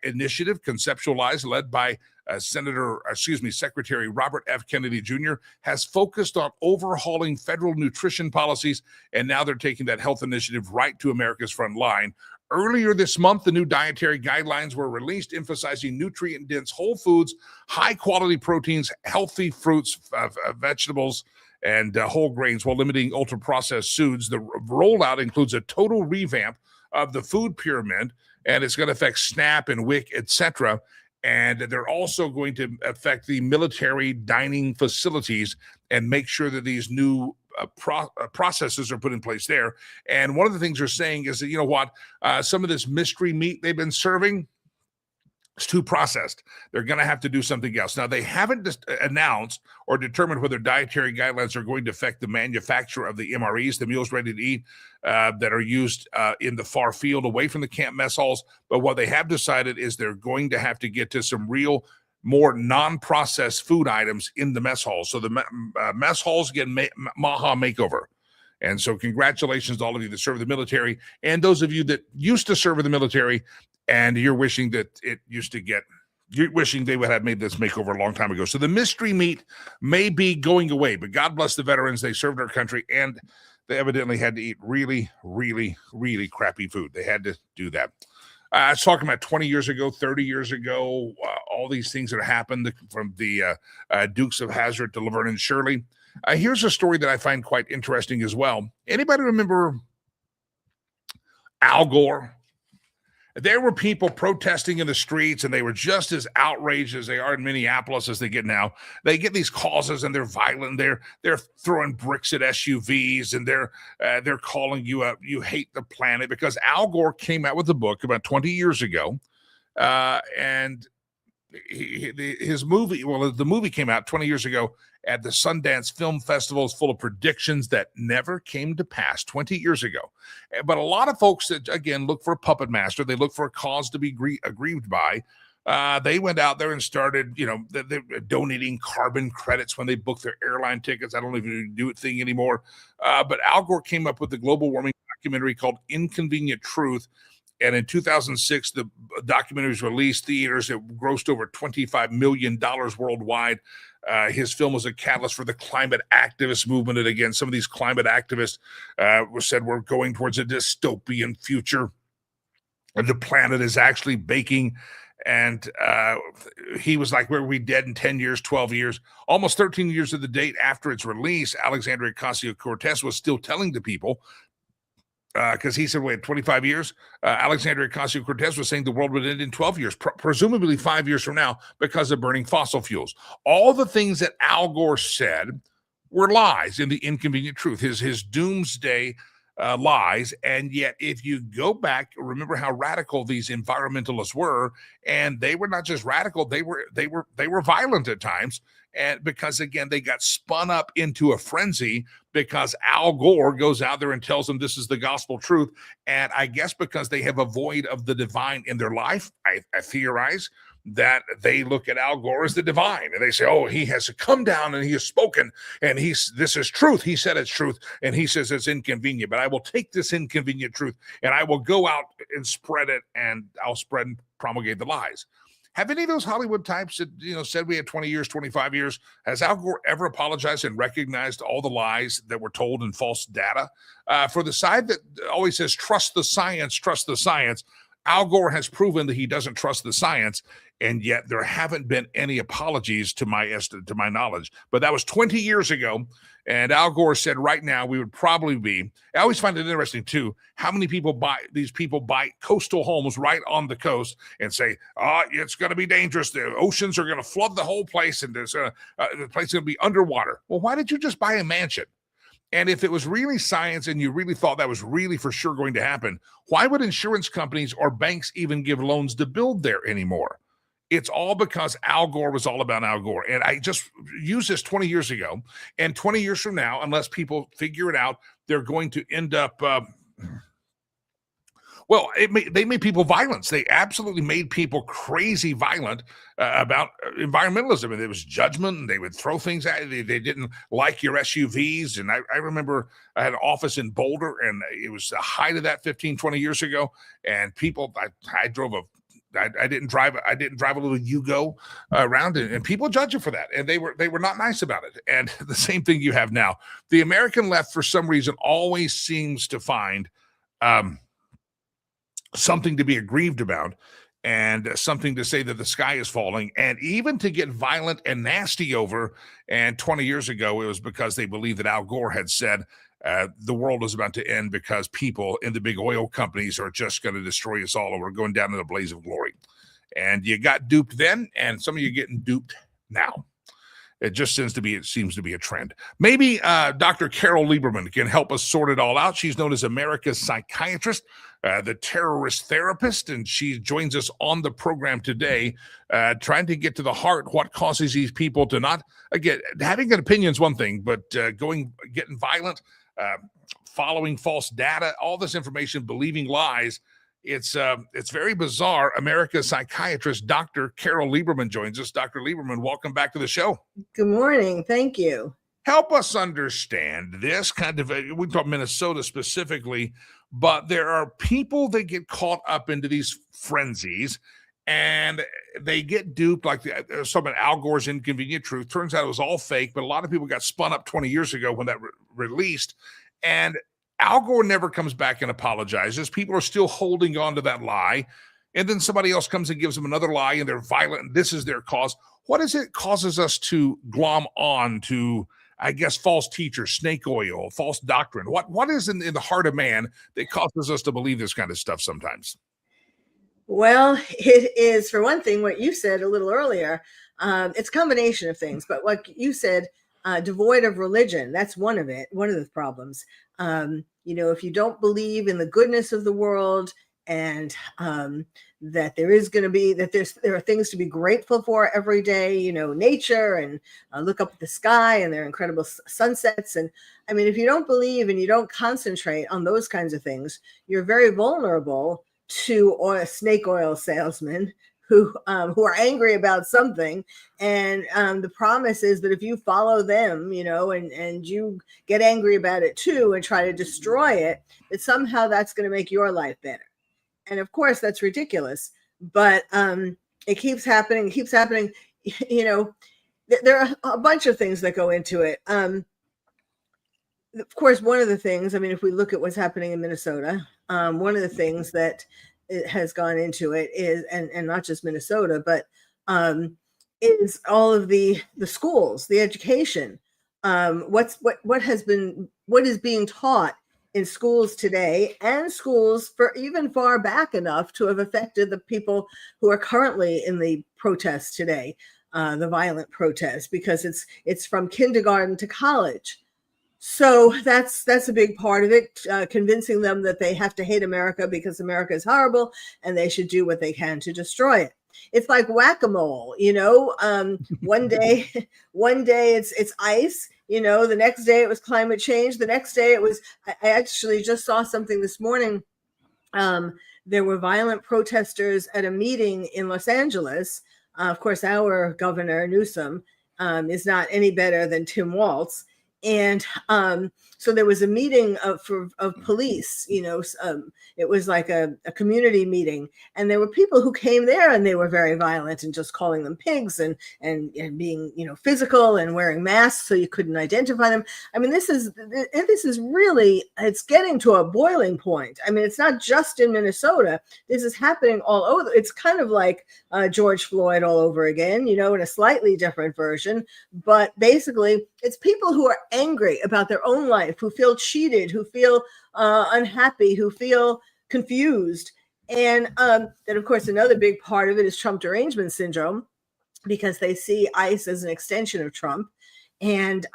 Speaker 2: initiative, conceptualized, led by Secretary Robert F. Kennedy Jr., has focused on overhauling federal nutrition policies, and now they're taking that health initiative right to America's front line. Earlier this month, the new dietary guidelines were released, emphasizing nutrient-dense whole foods, high-quality proteins, healthy fruits, vegetables, and whole grains, while limiting ultra-processed foods. The rollout includes a total revamp of the food pyramid, and it's going to affect SNAP and WIC, etc. And they're also going to affect the military dining facilities and make sure that these new processes are put in place there. And one of the things they're saying is that, you know what, some of this mystery meat they've been serving is too processed. They're going to have to do something else. Now, they haven't announced or determined whether dietary guidelines are going to affect the manufacture of the MREs, the meals ready to eat, that are used in the far field away from the camp mess halls. But what they have decided is they're going to have to get to some real more non-processed food items in the mess halls. So the mess halls get MAHA makeover. And so congratulations to all of you that serve the military and those of you that used to serve in the military and you're wishing that you're wishing they would have made this makeover a long time ago. So the mystery meat may be going away, but God bless the veterans. They served our country and they evidently had to eat really, really, really crappy food. They had to do that. I was talking about 20 years ago, 30 years ago, all these things that happened from the Dukes of Hazzard to Laverne and Shirley. Here's a story that I find quite interesting as well. Anybody remember Al Gore? There were people protesting in the streets, and they were just as outraged as they are in Minneapolis as they get now. They get these causes, and they're violent. They're throwing bricks at SUVs, and they're calling you up. You hate the planet, because Al Gore came out with a book about 20 years ago, and his movie. Well, the movie came out 20 years ago at the Sundance Film Festival, is full of predictions that never came to pass 20 years ago. But a lot of folks that, again, look for a puppet master, they look for a cause to be aggrieved by. They went out there and started, they're donating carbon credits when they book their airline tickets. I don't even do it thing anymore. But Al Gore came up with the global warming documentary called Inconvenient Truth. And in 2006, the documentary was released. Theaters, it grossed over $25 million worldwide. His film was a catalyst for the climate activist movement. And again, some of these climate activists said we're going towards a dystopian future. And the planet is actually baking. And he was like, where are we dead in 10 years, 12 years? Almost 13 years of the date after its release, Alexandria Ocasio-Cortez was still telling the people, because he said, wait, 25 years? Alexandria Ocasio-Cortez was saying the world would end in 12 years, presumably 5 years from now, because of burning fossil fuels. All the things that Al Gore said were lies in the Inconvenient Truth, his doomsday lies. And yet, if you go back, remember how radical these environmentalists were, and they were not just radical, they were violent at times. And because, again, they got spun up into a frenzy because Al Gore goes out there and tells them this is the gospel truth. And I guess because they have a void of the divine in their life, I theorize that they look at Al Gore as the divine. And they say, oh, he has come down and he has spoken. And this is truth. He said it's truth. And he says it's inconvenient. But I will take this inconvenient truth and I will go out and spread it. And I'll spread and promulgate the lies. Have any of those Hollywood types that, said we had 20 years, 25 years, has Al Gore ever apologized and recognized all the lies that were told and false data? For the side that always says, trust the science, Al Gore has proven that he doesn't trust the science, and yet there haven't been any apologies to my knowledge. But that was 20 years ago, and Al Gore said right now we would probably be. I always find it interesting too how many people buy coastal homes right on the coast and say, it's going to be dangerous. The oceans are going to flood the whole place, and the place is going to be underwater. Well, why did you just buy a mansion? And if it was really science and you really thought that was really for sure going to happen, why would insurance companies or banks even give loans to build there anymore? It's all because Al Gore was all about Al Gore. And I just used this 20 years ago. And 20 years from now, unless people figure it out, they're going to end up Well, they made people violent. They absolutely made people crazy violent about environmentalism. And there was judgment, and they would throw things at you. They didn't like your SUVs. And I remember I had an office in Boulder, and it was the height of that 15, 20 years ago. And people, I drove I didn't drive a little Yugo around, and people judge you for that, and they were not nice about it. And the same thing you have now. The American left, for some reason, always seems to find something to be aggrieved about, and something to say that the sky is falling, and even to get violent and nasty over. And 20 years ago, it was because they believed that Al Gore had said the world is about to end because people in the big oil companies are just going to destroy us all, and we're going down in a blaze of glory. And you got duped then, and some of you getting duped now. It seems to be a trend. Maybe Dr. Carol Lieberman can help us sort it all out. She's known as America's psychiatrist, the terrorist therapist, and she joins us on the program today, trying to get to the heart what causes these people to not, again, having an opinion is one thing, but getting violent, following false data, all this information, believing lies. It's very bizarre. America's psychiatrist, Dr. Carol Lieberman, joins us. Dr. Lieberman, welcome back to the show.
Speaker 3: Good morning. Thank you.
Speaker 2: Help us understand this kind of, we talk Minnesota specifically, but there are people that get caught up into these frenzies, and they get duped. Like something, Al Gore's Inconvenient Truth. Turns out it was all fake, but a lot of people got spun up 20 years ago when that released. And Al Gore never comes back and apologizes. People are still holding on to that lie. And then somebody else comes and gives them another lie, and they're violent, and this is their cause. What is it causes us to glom on to, I guess, false teachers, snake oil, false doctrine? What is in the heart of man that causes us to believe this kind of stuff sometimes?
Speaker 3: Well, it is, for one thing, what you said a little earlier. It's a combination of things, but what you said, devoid of religion, that's one of the problems. If you don't believe in the goodness of the world, and that there are things to be grateful for every day, nature, and look up at the sky and their incredible sunsets. And I mean, if you don't believe and you don't concentrate on those kinds of things, you're very vulnerable to snake oil salesmen who are angry about something. And the promise is that if you follow them, and you get angry about it too and try to destroy it, that somehow that's going to make your life better. And of course, that's ridiculous, but it keeps happening. There are a bunch of things that go into it. Of course, one of the things, if we look at what's happening in Minnesota, one of the things that it has gone into it is, and not just Minnesota, but is all of the schools, the education, what is being taught in schools today, and schools for even far back enough to have affected the people who are currently in the protests today, the violent protests, because it's from kindergarten to college. So that's a big part of it, convincing them that they have to hate America because America is horrible and they should do what they can to destroy it. It's like whack-a-mole, one day it's ice, the next day it was climate change. The next day it was, I actually just saw something this morning. There were violent protesters at a meeting in Los Angeles. Of course, our governor, Newsom, is not any better than Tim Walz. And so there was a meeting of police, it was like a community meeting, and there were people who came there and they were very violent and just calling them pigs and being, physical and wearing masks so you couldn't identify them. This is really, it's getting to a boiling point. It's not just in Minnesota. This is happening all over. It's kind of like George Floyd all over again, in a slightly different version. But basically, it's people who are angry about their own life, who feel cheated, who feel unhappy, who feel confused. And then, of course, another big part of it is Trump derangement syndrome, because they see ICE as an extension of Trump. And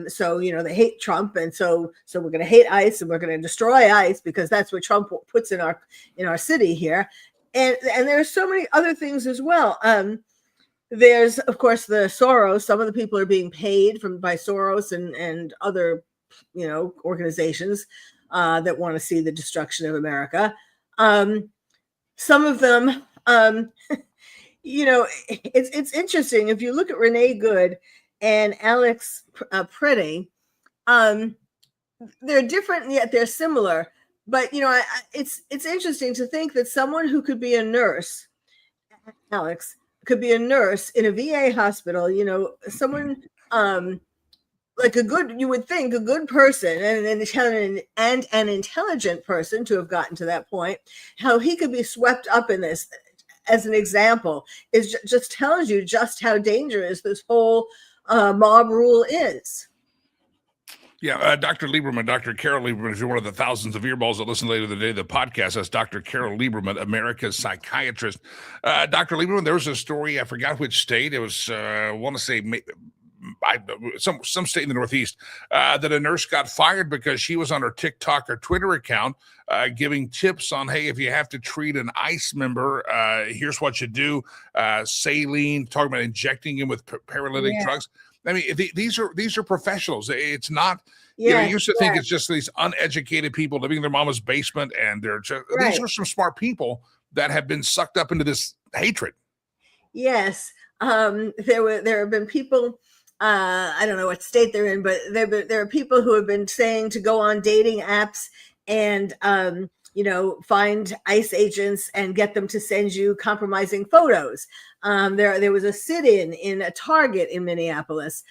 Speaker 3: so, they hate Trump. And so we're going to hate ICE and we're going to destroy ICE because that's what Trump puts in our city here. And there are so many other things as well. There's, of course, the Soros. Some of the people are being paid by Soros and other, organizations that want to see the destruction of America. Some of them, it's interesting. If you look at Renee Good and Alex Pretty, they're different yet they're similar. But it's interesting to think that someone who could be a nurse, Alex, could be a nurse in a VA hospital. Someone like you would think a good person and an intelligent person to have gotten to that point, how he could be swept up in this. As an example, is just tells you just how dangerous this whole mob rule is.
Speaker 2: Yeah, Dr. Lieberman, Dr. Carol Lieberman, if you're one of the thousands of earballs that listen later today, the podcast, that's Dr. Carol Lieberman, America's psychiatrist. Dr. Lieberman, there was a story, I forgot which state, it was, I want to say, some state in the Northeast, that a nurse got fired because she was on her TikTok or Twitter account giving tips on, hey, if you have to treat an ICE member, here's what you do. Saline, talking about injecting him with paralytic drugs. I mean, these are professionals. It's not, you used to think it's just these uneducated people living in their mama's basement, and they're just, these are some smart people that have been sucked up into this hatred.
Speaker 3: Yes. There have been people, I don't know what state they're in, but there are people who have been saying to go on dating apps and, find ICE agents and get them to send you compromising photos. There was a sit-in in a Target in Minneapolis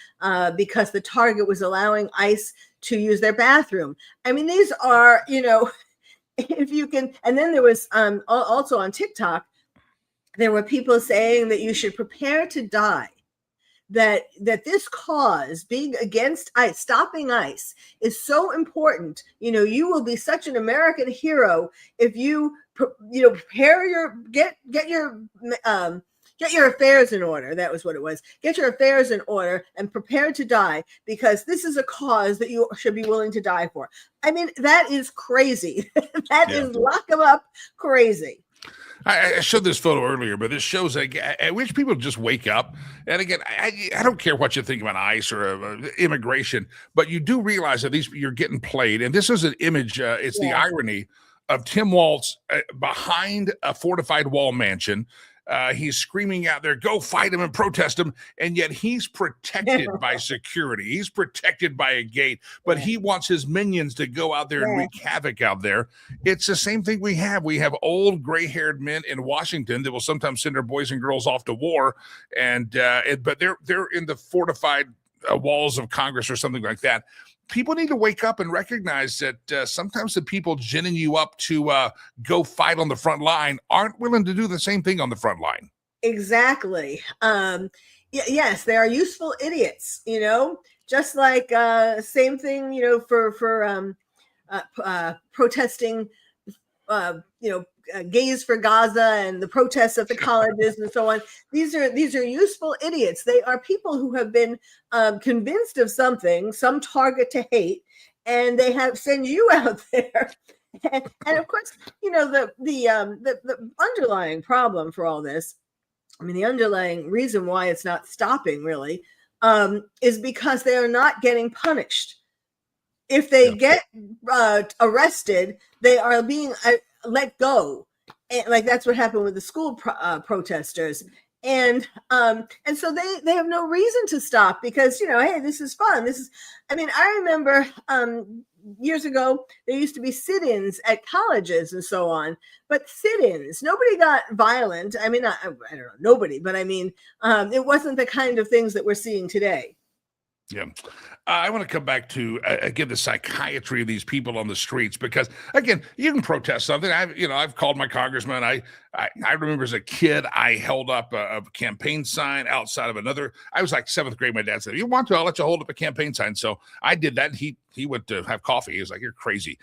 Speaker 3: because the Target was allowing ICE to use their bathroom. I mean, these are, if you can, and then there was also on TikTok, there were people saying that you should prepare to die. That this cause, being against ICE, stopping ICE, is so important. You will be such an American hero if you prepare get your affairs in order. That was what it was. Get your affairs in order and prepare to die, because this is a cause that you should be willing to die for. I mean, that is crazy. That is lock them up crazy.
Speaker 2: I showed this photo earlier, but this shows I wish people just wake up. And again, I don't care what you think about ICE or immigration, but you do realize that you're getting played. And this is an image. It's the irony of Tim Walz behind a fortified wall mansion. He's screaming out there, go fight him and protest him. And yet he's protected by security. He's protected by a gate, but he wants his minions to go out there and wreak havoc out there. It's the same thing we have. We have old gray-haired men in Washington that will sometimes send their boys and girls off to war. But they're in the fortified walls of Congress or something like that. People need to wake up and recognize that sometimes the people ginning you up to go fight on the front line aren't willing to do the same thing on the front line.
Speaker 3: Exactly. Yes, they are useful idiots, just like same thing, for protesting, gays for Gaza and the protests at the colleges and so on. These are useful idiots. They are people who have been convinced of something, some target to hate, and they have sent you out there. And of course, the underlying problem for all this, I mean, the underlying reason why it's not stopping really, is because they are not getting punished. If they get arrested, they are being let go, and like that's what happened with the school protesters, and so they have no reason to stop because hey, this is fun. I remember years ago there used to be sit-ins at colleges and so on, but sit-ins, nobody got violent. I mean, I don't know, nobody, but I mean, it wasn't the kind of things that we're seeing today.
Speaker 2: Yeah. I want to come back to, again, the psychiatry of these people on the streets, because, again, you can protest something. I've called my congressman. I remember as a kid, I held up a campaign sign outside of another. I was like seventh grade. My dad said, if you want to, I'll let you hold up a campaign sign. So I did that. He went to have coffee. He was like, you're crazy.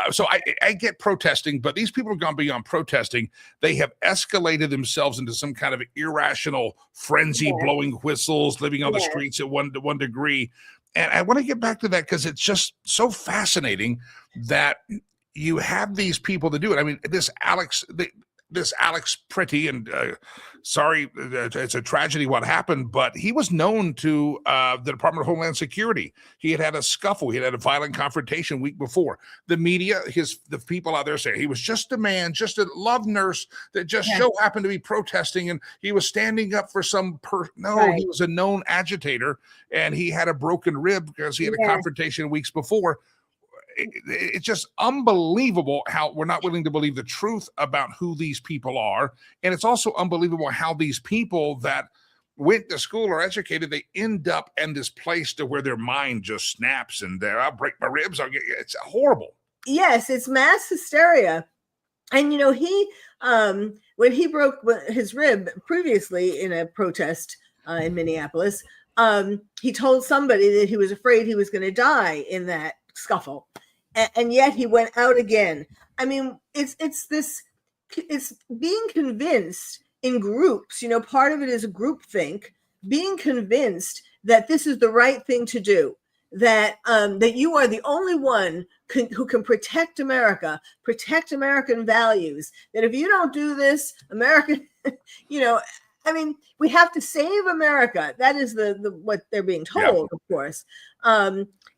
Speaker 2: So I get protesting, but these people have gone beyond protesting. They have escalated themselves into some kind of irrational frenzy, blowing whistles, living on the streets at one degree. And I want to get back to that because it's just so fascinating that you have these people that do it. I mean, this Alex this Alex Pretty, and sorry, it's a tragedy what happened, but he was known to the Department of Homeland Security. He had a scuffle. He had a violent confrontation week before. The media, the people out there say he was just a man, just a love nurse that just so happened to be protesting, and he was standing up for some he was a known agitator, and he had a broken rib because he had a confrontation weeks before. It's just unbelievable how we're not willing to believe the truth about who these people are. And it's also unbelievable how these people that went to school or educated, they end up in this place to where their mind just snaps and I'll break my ribs. It's horrible.
Speaker 3: Yes, it's mass hysteria. And, he, when he broke his rib previously in a protest in Minneapolis, he told somebody that he was afraid he was going to die in that scuffle. And yet he went out again. I mean, it's being convinced in groups, part of it is a group think, being convinced that this is the right thing to do, that you are the only one who can protect America, protect American values, that if you don't do this, America, we have to save America. That is the what they're being told, of course.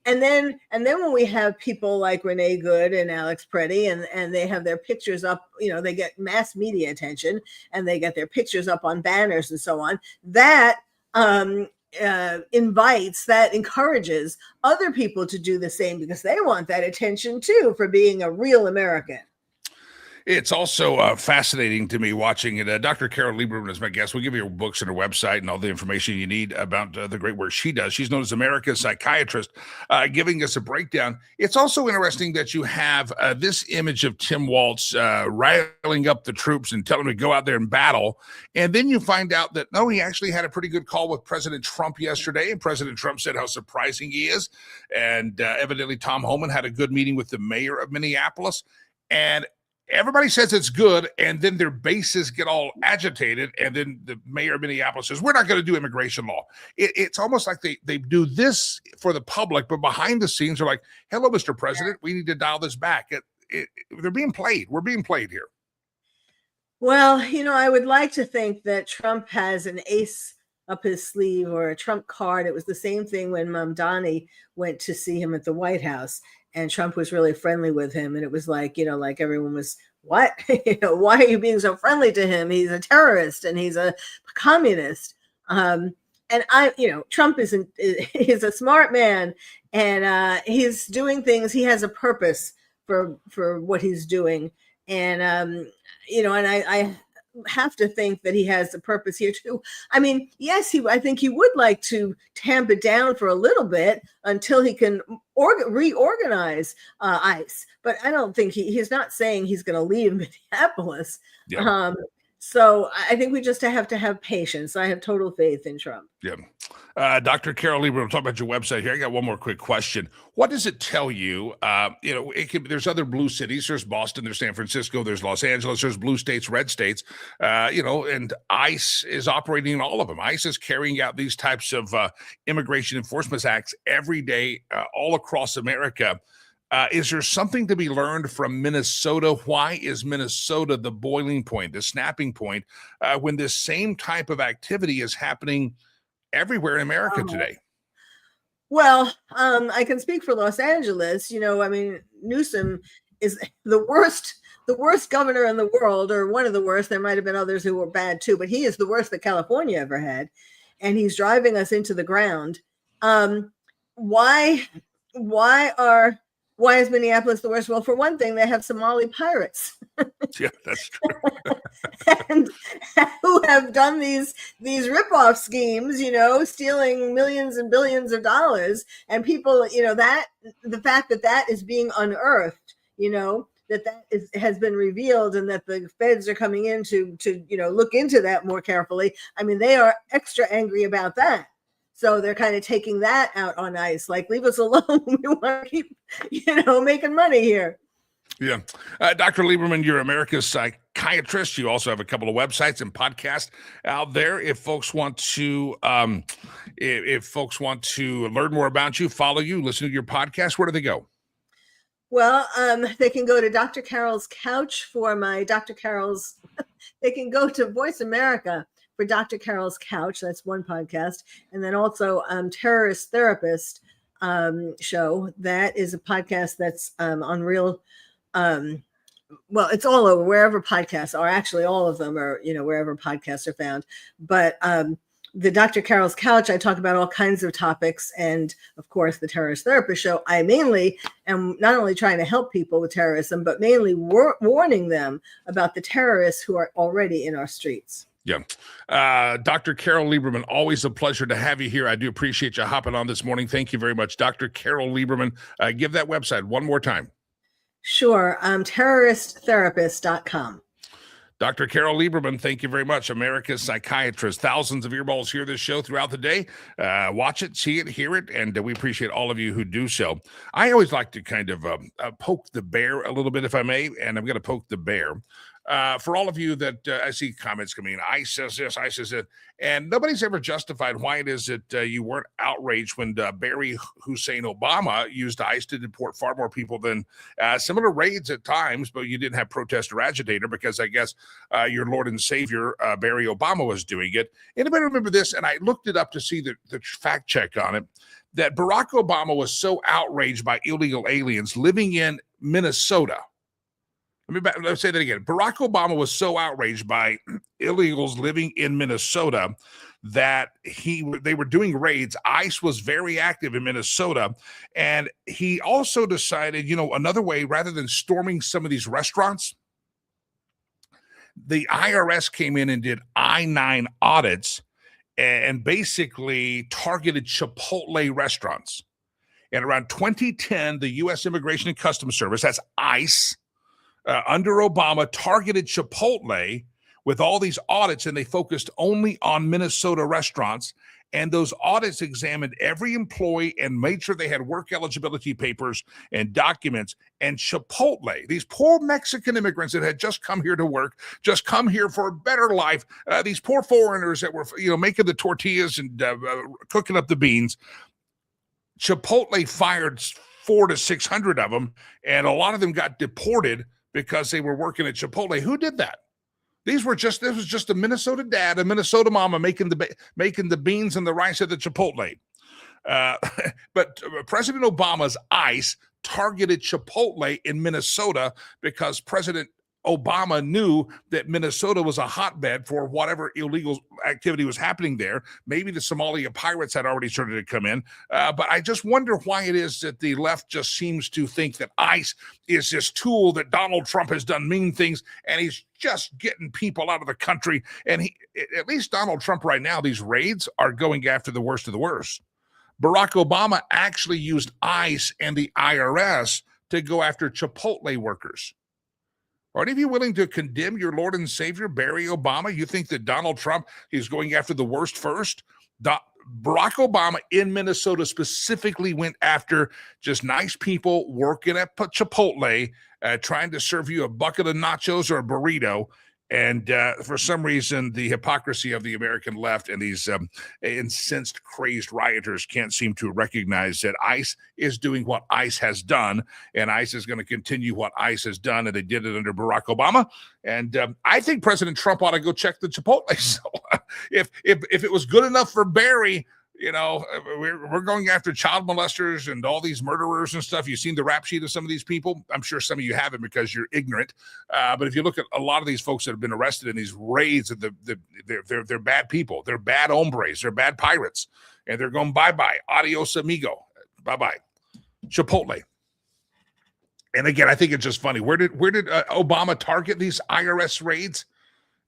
Speaker 3: And then when we have people like Renee Good and Alex Pretty, and they have their pictures up, they get mass media attention, and they get their pictures up on banners and so on, that encourages other people to do the same because they want that attention too for being a real American.
Speaker 2: It's also fascinating to me watching it. Dr. Carol Lieberman is my guest. We'll give you her books and her website and all the information you need about the great work she does. She's known as America's Psychiatrist, giving us a breakdown. It's also interesting that you have this image of Tim Walz riling up the troops and telling them to go out there and battle. And then you find out that, no, he actually had a pretty good call with President Trump yesterday. And President Trump said how surprising he is. And evidently Tom Homan had a good meeting with the mayor of Minneapolis. And everybody says it's good, and then their bases get all agitated, and then the mayor of Minneapolis says, we're not going to do immigration law. It's almost like they do this for the public, but behind the scenes they're like, hello, Mr. President, we need to dial this back. They're being played. We're being played here.
Speaker 3: Well, I would like to think that Trump has an ace up his sleeve or a Trump card. It was the same thing when Mamdani went to see him at the White House. And Trump was really friendly with him. And it was like, like everyone was, what? Why are you being so friendly to him? He's a terrorist and he's a communist. And Trump he's a smart man, and he's doing things. He has a purpose for what he's doing. And, and I have to think that he has the purpose here too. I mean, yes, I think he would like to tamp it down for a little bit until he can reorganize ICE. But I don't think he's not saying he's going to leave Minneapolis. Yeah. So I think we just have to have patience. I have total faith in Trump.
Speaker 2: Yeah. Dr. Carol Lieberman, we'll talk about your website here. I got one more quick question. What does it tell you? There's other blue cities. There's Boston, there's San Francisco, there's Los Angeles, there's blue states, red states, and ICE is operating in all of them. ICE is carrying out these types of immigration enforcement acts every day all across America. Is there something to be learned from Minnesota? Why is Minnesota the boiling point, the snapping point, when this same type of activity is happening everywhere in America today?
Speaker 3: Well, I can speak for Los Angeles. Newsom is the worst governor in the world, or one of the worst. There might have been others who were bad too, but he is the worst that California ever had. And he's driving us into the ground. Why is Minneapolis the worst? Well, for one thing, they have Somali pirates.
Speaker 2: Yeah, that's true.
Speaker 3: and who have done these ripoff schemes, stealing millions and billions of dollars. And people, that the fact that is being unearthed, has been revealed, and that the feds are coming in to look into that more carefully. I mean, they are extra angry about that. So they're kind of taking that out on ICE, like, leave us alone. We want to keep, making money here.
Speaker 2: Yeah. Dr. Lieberman, you're America's Psychiatrist. You also have a couple of websites and podcasts out there. If folks want to learn more about you, follow you, listen to your podcast, where do they go?
Speaker 3: Well, they can go to Dr. Carol's Couch for my Dr. Carol's. They can go to Voice America for Dr. Carol's Couch. That's one podcast. And then also Terrorist Therapist show. That is a podcast that's on Real. Well, it's all over wherever podcasts are. Actually, all of them are, wherever podcasts are found. But the Dr. Carol's Couch, I talk about all kinds of topics. And of course, the Terrorist Therapist show, I mainly am not only trying to help people with terrorism, but mainly warning them about the terrorists who are already in our streets.
Speaker 2: Yeah. Dr. Carol Lieberman, always a pleasure to have you here. I do appreciate you hopping on this morning. Thank you very much. Dr. Carol Lieberman, give that website one more time.
Speaker 3: Sure. Terroristtherapist.com.
Speaker 2: Dr. Carol Lieberman, thank you very much. America's psychiatrist. Thousands of earballs hear this show throughout the day. Watch it, see it, hear it, and we appreciate all of you who do so. I always like to kind of poke the bear a little bit, if I may, and I'm going to poke the bear. For all of you that I see comments coming in, ICE says this, ICE says that, and nobody's ever justified why it is that you weren't outraged when Barry Hussein Obama used ICE to deport far more people than similar raids at times, but you didn't have protest or agitator because I guess your Lord and Savior, Barry Obama, was doing it. Anybody remember this? And I looked it up to see the fact check on it, that Barack Obama was so outraged by illegal aliens living in Minnesota. Let's say that again. Barack Obama was so outraged by illegals living in Minnesota that they were doing raids. ICE was very active in Minnesota. And he also decided, another way, rather than storming some of these restaurants, the IRS came in and did I-9 audits and basically targeted Chipotle restaurants. And around 2010, the U.S. Immigration and Customs Service, that's ICE, under Obama, targeted Chipotle with all these audits, and they focused only on Minnesota restaurants. And those audits examined every employee and made sure they had work eligibility papers and documents. And Chipotle, these poor Mexican immigrants that had just come here to work, just come here for a better life, these poor foreigners that were, making the tortillas and cooking up the beans, Chipotle fired 400 to 600 of them, and a lot of them got deported because they were working at Chipotle. Who did that? This was just a Minnesota dad, a Minnesota mama making the beans and the rice at the Chipotle. But President Obama's ICE targeted Chipotle in Minnesota because President Obama knew that Minnesota was a hotbed for whatever illegal activity was happening there. Maybe the Somalia pirates had already started to come in. But I just wonder why it is that the left just seems to think that ICE is this tool that Donald Trump has done mean things, and he's just getting people out of the country. And at least Donald Trump right now, these raids are going after the worst of the worst. Barack Obama actually used ICE and the IRS to go after Chipotle workers. Are any of you willing to condemn your Lord and Savior, Barry Obama? You think that Donald Trump is going after the worst first? Barack Obama in Minnesota specifically went after just nice people working at Chipotle, trying to serve you a bucket of nachos or a burrito. And for some reason, the hypocrisy of the American left and these incensed, crazed rioters can't seem to recognize that ICE is doing what ICE has done, and ICE is going to continue what ICE has done, and they did it under Barack Obama. And I think President Trump ought to go check the Chipotle. So if it was good enough for Barry, we're going after child molesters and all these murderers and stuff. You've seen the rap sheet of some of these people. I'm sure some of you haven't because you're ignorant. But if you look at a lot of these folks that have been arrested in these raids, they're bad people. They're bad hombres. They're bad pirates. And they're going bye-bye. Adios, amigo. Bye-bye. Chipotle. And again, I think it's just funny. Where did Obama target these IRS raids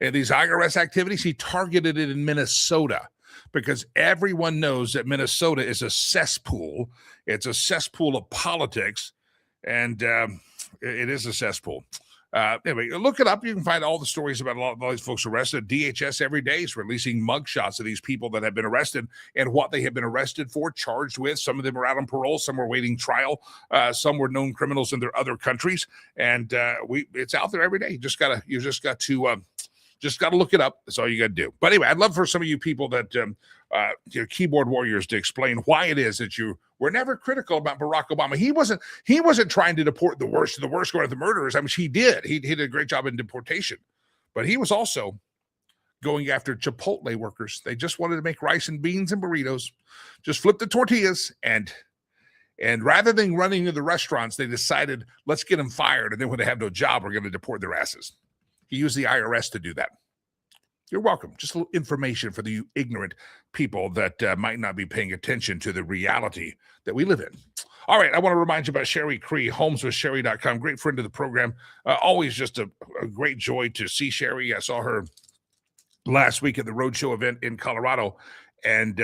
Speaker 2: and these IRS activities? He targeted it in Minnesota, because everyone knows that Minnesota is a cesspool. It's a cesspool of politics, and it is a cesspool. Anyway, look it up. You can find all the stories about a lot of all these folks arrested. DHS every day is releasing mugshots of these people that have been arrested and what they have been arrested for, charged with. Some of them are out on parole. Some are waiting trial. Some were known criminals in their other countries. And it's out there every day. You just got to look it up. That's all you got to do. But anyway, I'd love for some of you people that keyboard warriors to explain why it is that you were never critical about Barack Obama. He wasn't trying to deport the worst going to the murderers. I mean, he did. He did a great job in deportation, but he was also going after Chipotle workers. They just wanted to make rice and beans and burritos, just flip the tortillas, and rather than running to the restaurants, they decided, let's get them fired, and then when they have no job, we're going to deport their asses. He used the IRS to do that. You're welcome. Just a little information for the ignorant people that might not be paying attention to the reality that we live in. All right, I want to remind you about Sherry Cree, homeswithsherry.com. Great friend of the program. Always just a great joy to see Sherry. I saw her last week at the Roadshow event in Colorado, and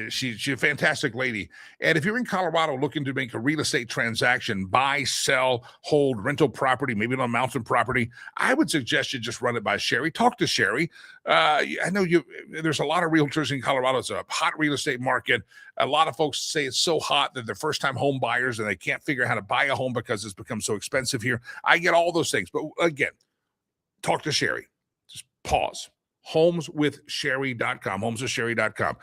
Speaker 2: she's a fantastic lady. And if you're in Colorado looking to make a real estate transaction, buy, sell, hold rental property, maybe on a mountain property, I would suggest you just run it by Sherry. Talk to Sherry. I know there's a lot of realtors in Colorado. It's a hot real estate market. A lot of folks say it's so hot that they're first-time home buyers and they can't figure out how to buy a home because it's become so expensive here. I get all those things. But again, talk to Sherry. Just pause. homeswithsherry.com, homeswithsherry.com.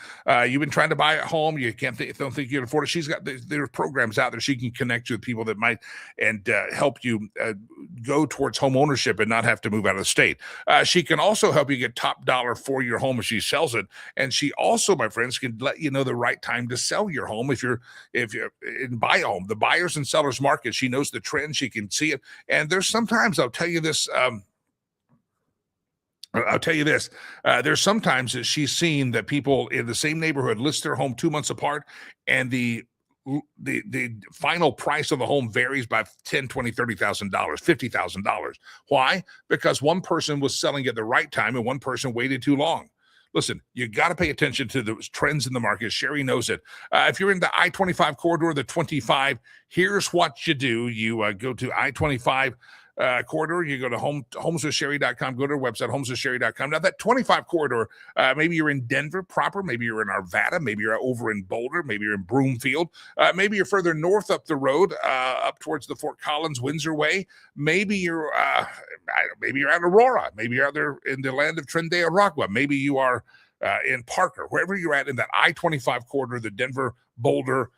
Speaker 2: You've been trying to buy a home, you don't think you can afford it. She's got there are programs out there she can connect you with people that might and help you go towards home ownership and not have to move out of the state. She can also help you get top dollar for your home if she sells it, and she also, my friends, can let you know the right time to sell your home if you buy a home. The buyers and sellers market, she knows the trend, she can see it, and there's sometimes, I'll tell you this, there's sometimes that she's seen that people in the same neighborhood list their home 2 months apart, and the final price of the home varies by $10,000, $20,000, $30,000, $50,000. Why? Because one person was selling at the right time and one person waited too long. Listen, you got to pay attention to the trends in the market. Sherry knows it. If you're in the I-25 corridor, the 25, here's what you do. You go to I-25 corridor, you go to homeswithsherry.com, go to our website, homeswithsherry.com. Now, that 25 corridor, maybe you're in Denver proper, maybe you're in Arvada, maybe you're over in Boulder, maybe you're in Broomfield, maybe you're further north up the road, up towards the Fort Collins, Windsor way. Maybe you're at Aurora, maybe you're out there in the land of Trinidad Aragua, maybe you are in Parker, wherever you're at in that I-25 corridor, the Denver, Boulder,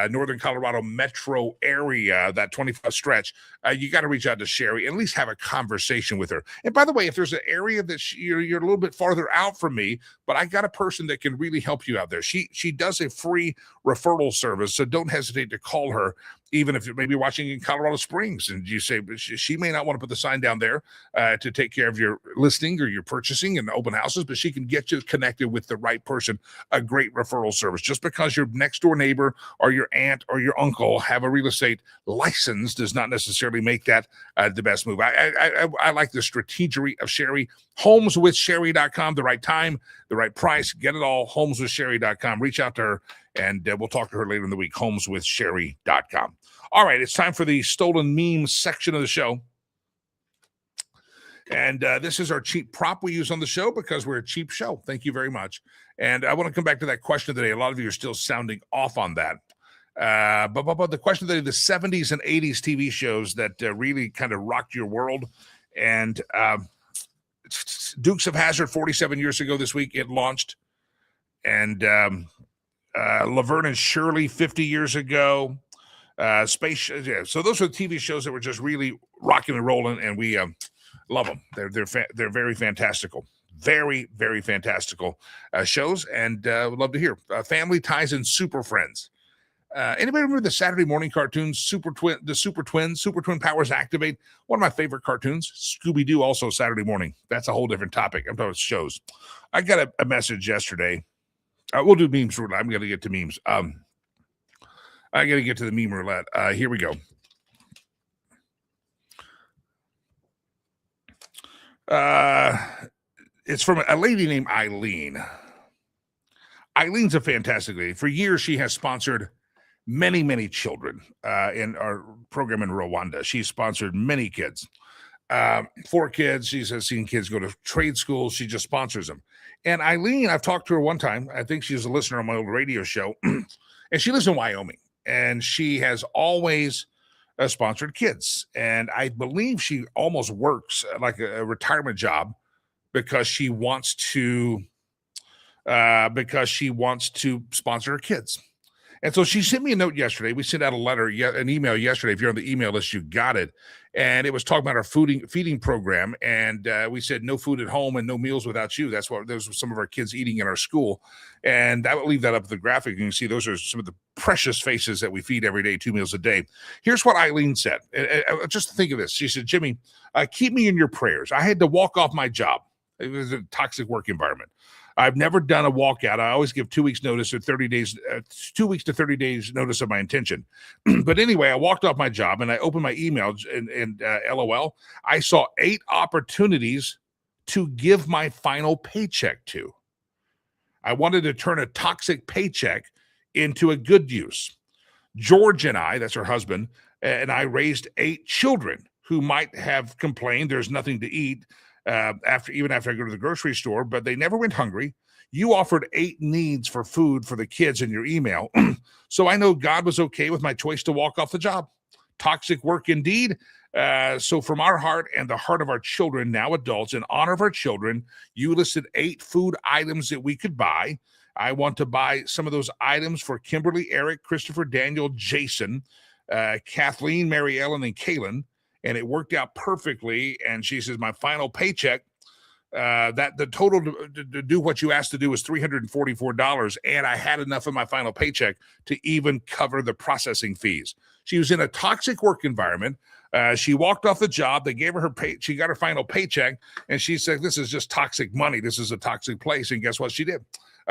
Speaker 2: Northern Colorado metro area, that 25 stretch, you got to reach out to Sherry and at least have a conversation with her. And by the way, if there's an area that you're a little bit farther out from me, but I got a person that can really help you out there. She does a free referral service, so don't hesitate to call her, even if you're maybe watching in Colorado Springs and you say she may not want to put the sign down there to take care of your listing or your purchasing and open houses, but she can get you connected with the right person, a great referral service. Just because your next door neighbor or your aunt or your uncle have a real estate license does not necessarily make that the best move. I like the strategery of Sherry. Homeswithsherry.com, the right time, the right price, get it all. Homeswithsherry.com. Reach out to her, and we'll talk to her later in the week. Homeswithsherry.com. All right, it's time for the stolen memes section of the show. And this is our cheap prop we use on the show because we're a cheap show. Thank you very much. And I want to come back to that question today. A lot of you are still sounding off on that. But the question today, the 70s and 80s TV shows that really kind of rocked your world. And Dukes of Hazzard, 47 years ago this week, it launched. And Laverne and Shirley, 50 years ago. So those were the TV shows that were just really rocking and rolling, and we love them. They're very fantastical. Very, very fantastical shows, and would love to hear. Family Ties and Super Friends. Anybody remember the Saturday morning cartoons, the Super Twin Powers Activate? One of my favorite cartoons. Scooby-Doo, also Saturday morning. That's a whole different topic. I'm talking about shows. I got a message yesterday. We'll do memes roulette. I'm going to get to memes. I got to get to the meme roulette. Here we go. It's from a lady named Eileen. Eileen's a fantastic lady. For years, she has sponsored many, many children in our program in Rwanda. She's sponsored many kids. 4 kids. She's seen kids go to trade schools. She just sponsors them. And Eileen, I've talked to her one time. I think she was a listener on my old radio show. And she lives in Wyoming. And she has always sponsored kids. And I believe she almost works like a retirement job because she wants to because she wants to sponsor her kids. And so she sent me a note yesterday. We sent out a letter, an email yesterday. If you're on the email list, you got it. And it was talking about our feeding program. And we said no food at home and no meals without you. That's what those were some of our kids eating in our school. And I will leave that up the graphic. You can see those are some of the precious faces that we feed every day, 2 meals a day. Here's what Eileen said. Just think of this. She said, Jimmy, keep me in your prayers. I had to walk off my job. It was a toxic work environment. I've never done a walkout. I always give 2 weeks notice or 30 days, 2 weeks to 30 days notice of my intention. But anyway, I walked off my job and I opened my email and LOL. I saw 8 opportunities to give my final paycheck to. I wanted to turn a toxic paycheck into a good use. George and I, that's her husband, and I raised 8 children who might have complained there's nothing to eat. After I go to the grocery store, but they never went hungry. You offered 8 needs for food for the kids in your email. So I know God was okay with my choice to walk off the job. Toxic work indeed. So from our heart and the heart of our children, now adults, in honor of our children, you listed 8 food items that we could buy. I want to buy some of those items for Kimberly, Eric, Christopher, Daniel, Jason, Kathleen, Mary Ellen, and Kaylin. And it worked out perfectly. And she says, my final paycheck, that the total to do what you asked to do was $344. And I had enough in my final paycheck to even cover the processing fees. She was in a toxic work environment. She walked off the job. They gave her her pay. She got her final paycheck. And she said, this is just toxic money. This is a toxic place. And guess what she did?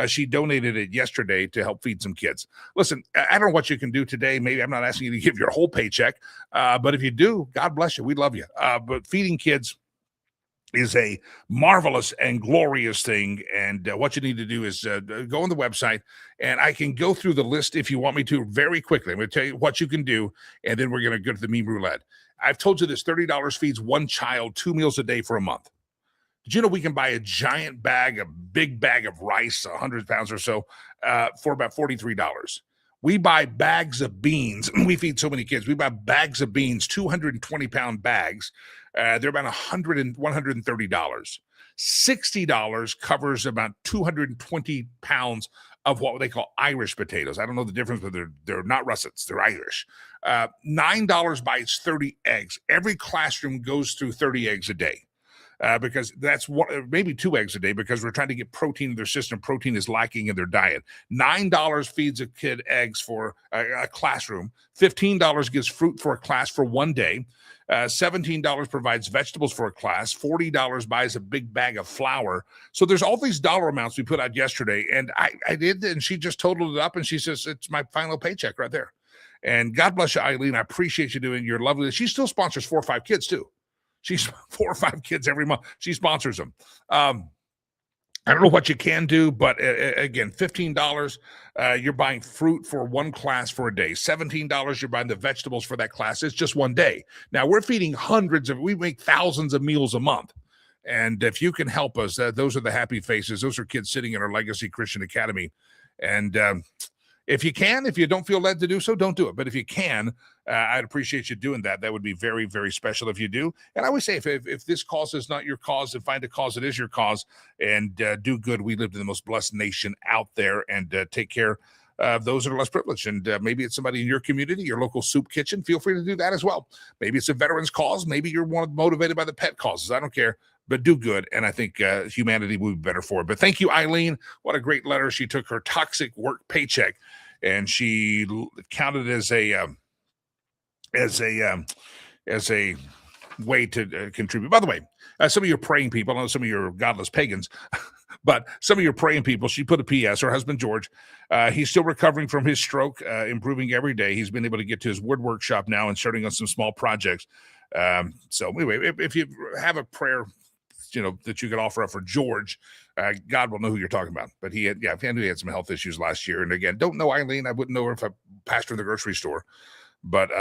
Speaker 2: She donated it yesterday to help feed some kids. Listen, I don't know what you can do today. Maybe I'm not asking you to give your whole paycheck, but if you do, God bless you. We love you. But feeding kids is a marvelous and glorious thing. And what you need to do is go on the website, and I can go through the list if you want me to very quickly. I'm going to tell you what you can do, and then we're going to go to the meme roulette. I've told you this $30 feeds one child 2 meals a day for a month. Did you know we can buy a giant bag, a big bag of rice, 100 pounds or so, for about $43? We buy bags of beans. We feed so many kids. We buy bags of beans, 220-pound bags. They're about $130. $60 covers about 220 pounds of what they call Irish potatoes. I don't know the difference, but they're not russets. They're Irish. $9 buys 30 eggs. Every classroom goes through 30 eggs a day. Because that's maybe 2 eggs a day, because we're trying to get protein in their system. Protein is lacking in their diet. $9 feeds a kid eggs for a classroom. $15 gives fruit for a class for 1 day. $17 provides vegetables for a class. $40 buys a big bag of flour. So there's all these dollar amounts we put out yesterday, and I did, and she just totaled it up, and she says, it's my final paycheck right there. And God bless you, Eileen. I appreciate you doing your lovely. She still sponsors 4 or 5 kids too. She's 4 or 5 kids every month. She sponsors them. I don't know what you can do, but again, $15, you're buying fruit for 1 class for a day. $17, you're buying the vegetables for that class. It's just 1 day. Now we're feeding we make thousands of meals a month. And if you can help us, those are the happy faces. Those are kids sitting in our Legacy Christian Academy. And if you can, if you don't feel led to do so, don't do it. But if you can, I'd appreciate you doing that. That would be very, very special if you do. And I always say, if this cause is not your cause, then find a cause that is your cause, and do good. We live in the most blessed nation out there, and take care of those that are less privileged. And maybe it's somebody in your community, your local soup kitchen. Feel free to do that as well. Maybe it's a veterans cause. Maybe you're motivated by the pet causes. I don't care. But do good, and I think humanity will be better for it. But thank you, Eileen. What a great letter. She took her toxic work paycheck, and she counted as a way to contribute. By the way, some of your praying people, I know some of your godless pagans, but some of your praying people, she put a P.S. Her husband, George, he's still recovering from his stroke, improving every day. He's been able to get to his wood workshop now and starting on some small projects. So anyway, if you have a prayer, that you could offer up for George, God will know who you're talking about. But I knew he had some health issues last year. And again, don't know Eileen. I wouldn't know her if I passed her in the grocery store. But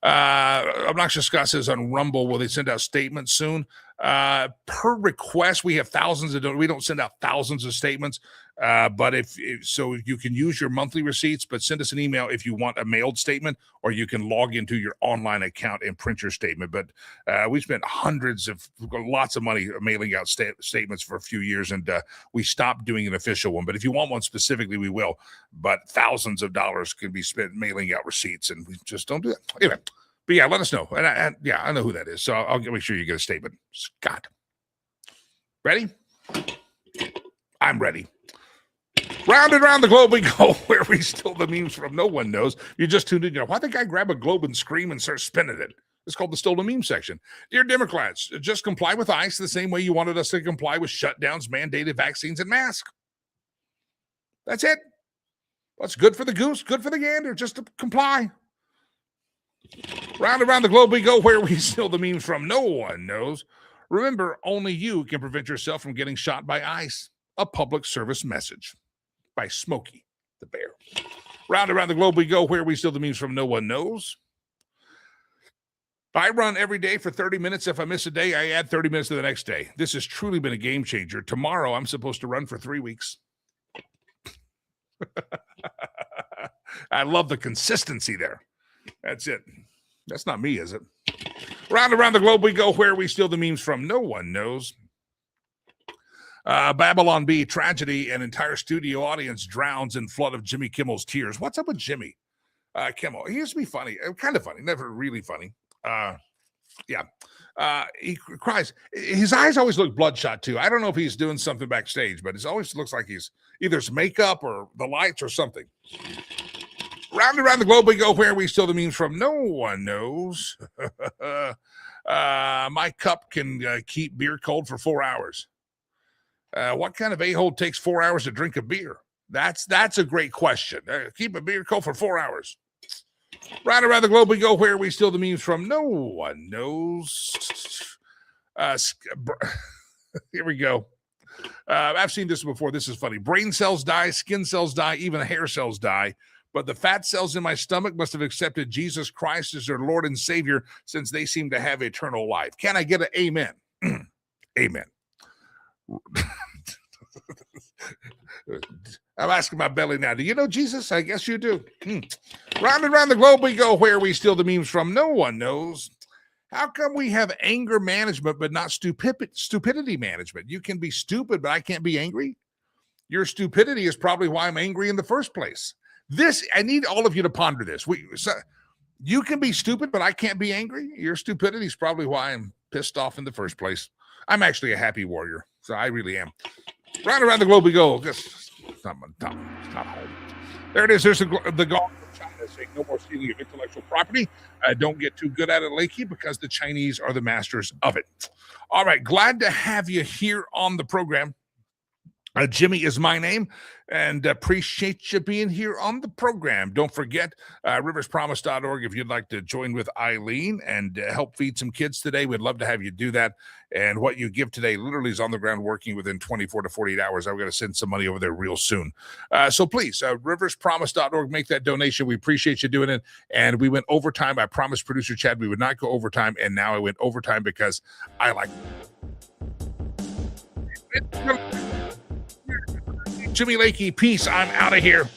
Speaker 2: Obnoxious Scott says on Rumble, will they send out statements soon? Per request, we have thousands of, we don't send out thousands of statements, but if so, you can use your monthly receipts, but send us an email if you want a mailed statement, or you can log into your online account and print your statement. But we spent lots of money mailing out statements for a few years, and we stopped doing an official one. But if you want one specifically, we will. But thousands of dollars can be spent mailing out receipts, and we just don't do that. Anyway. But yeah, let us know. And I know who that is. So I'll make sure you get a statement. Scott. Ready? I'm ready. Round and round the globe we go, where we steal the memes from no one knows. You just tuned in. Why'd the guy grab a globe and scream and start spinning it? It's called the Stolen Meme section. Dear Democrats, just comply with ICE the same way you wanted us to comply with shutdowns, mandated vaccines, and masks. That's it. What's good for the goose, good for the gander, just to comply. Round and round the globe we go, where we steal the memes from no one knows. Remember, only you can prevent yourself from getting shot by ICE. A public service message by Smokey the Bear. Round and round the globe we go, where we steal the memes from no one knows. I run every day for 30 minutes. If I miss a day, I add 30 minutes to the next day. This has truly been a game changer. Tomorrow, I'm supposed to run for 3 weeks. I love the consistency there. That's it. That's not me, is it? Round and round the globe we go, where we steal the memes from no one knows. Babylon Bee, tragedy, an entire studio audience drowns in flood of Jimmy Kimmel's tears. What's up with Jimmy Kimmel? He used to be funny, kind of funny, never really funny. He cries. His eyes always look bloodshot too. I don't know if he's doing something backstage, but it always looks like he's either it's makeup or the lights or something. Round and round the globe we go, where we steal the memes from no one knows. My cup can keep beer cold for 4 hours. What kind of a-hole takes 4 hours to drink a beer? That's a great question. Keep a beer cold for 4 hours. Round and round the globe we go, where we steal the memes from no one knows. Here we go. I've seen this before. This is funny. Brain cells die, skin cells die, even hair cells die. But the fat cells in my stomach must have accepted Jesus Christ as their Lord and Savior, since they seem to have eternal life. Can I get an amen? Amen. I'm asking my belly now. Do you know Jesus? I guess you do. Round and round the globe we go, where we steal the memes from no one knows. How come we have anger management but not stupidity management? You can be stupid, but I can't be angry. Your stupidity is probably why I'm angry in the first place. I need all of you to ponder this. You can be stupid, but I can't be angry. Your stupidity is probably why I'm pissed off in the first place. I'm actually a happy warrior, so I really am. Round and around the globe we go. It's not home. There it is. There's the golf of China saying no more stealing of intellectual property. Don't get too good at it, Lakey, because the Chinese are the masters of it. All right. Glad to have you here on the program. Jimmy is my name, and appreciate you being here on the program. Don't forget, riverspromise.org if you'd like to join with Eileen and help feed some kids today. We'd love to have you do that. And what you give today literally is on the ground working within 24 to 48 hours. I'm going to send some money over there real soon. So please, riverspromise.org, make that donation. We appreciate you doing it. And we went overtime. I promised producer Chad we would not go overtime, and now I went overtime because I like it. Jimmy Lakey, peace. I'm out of here.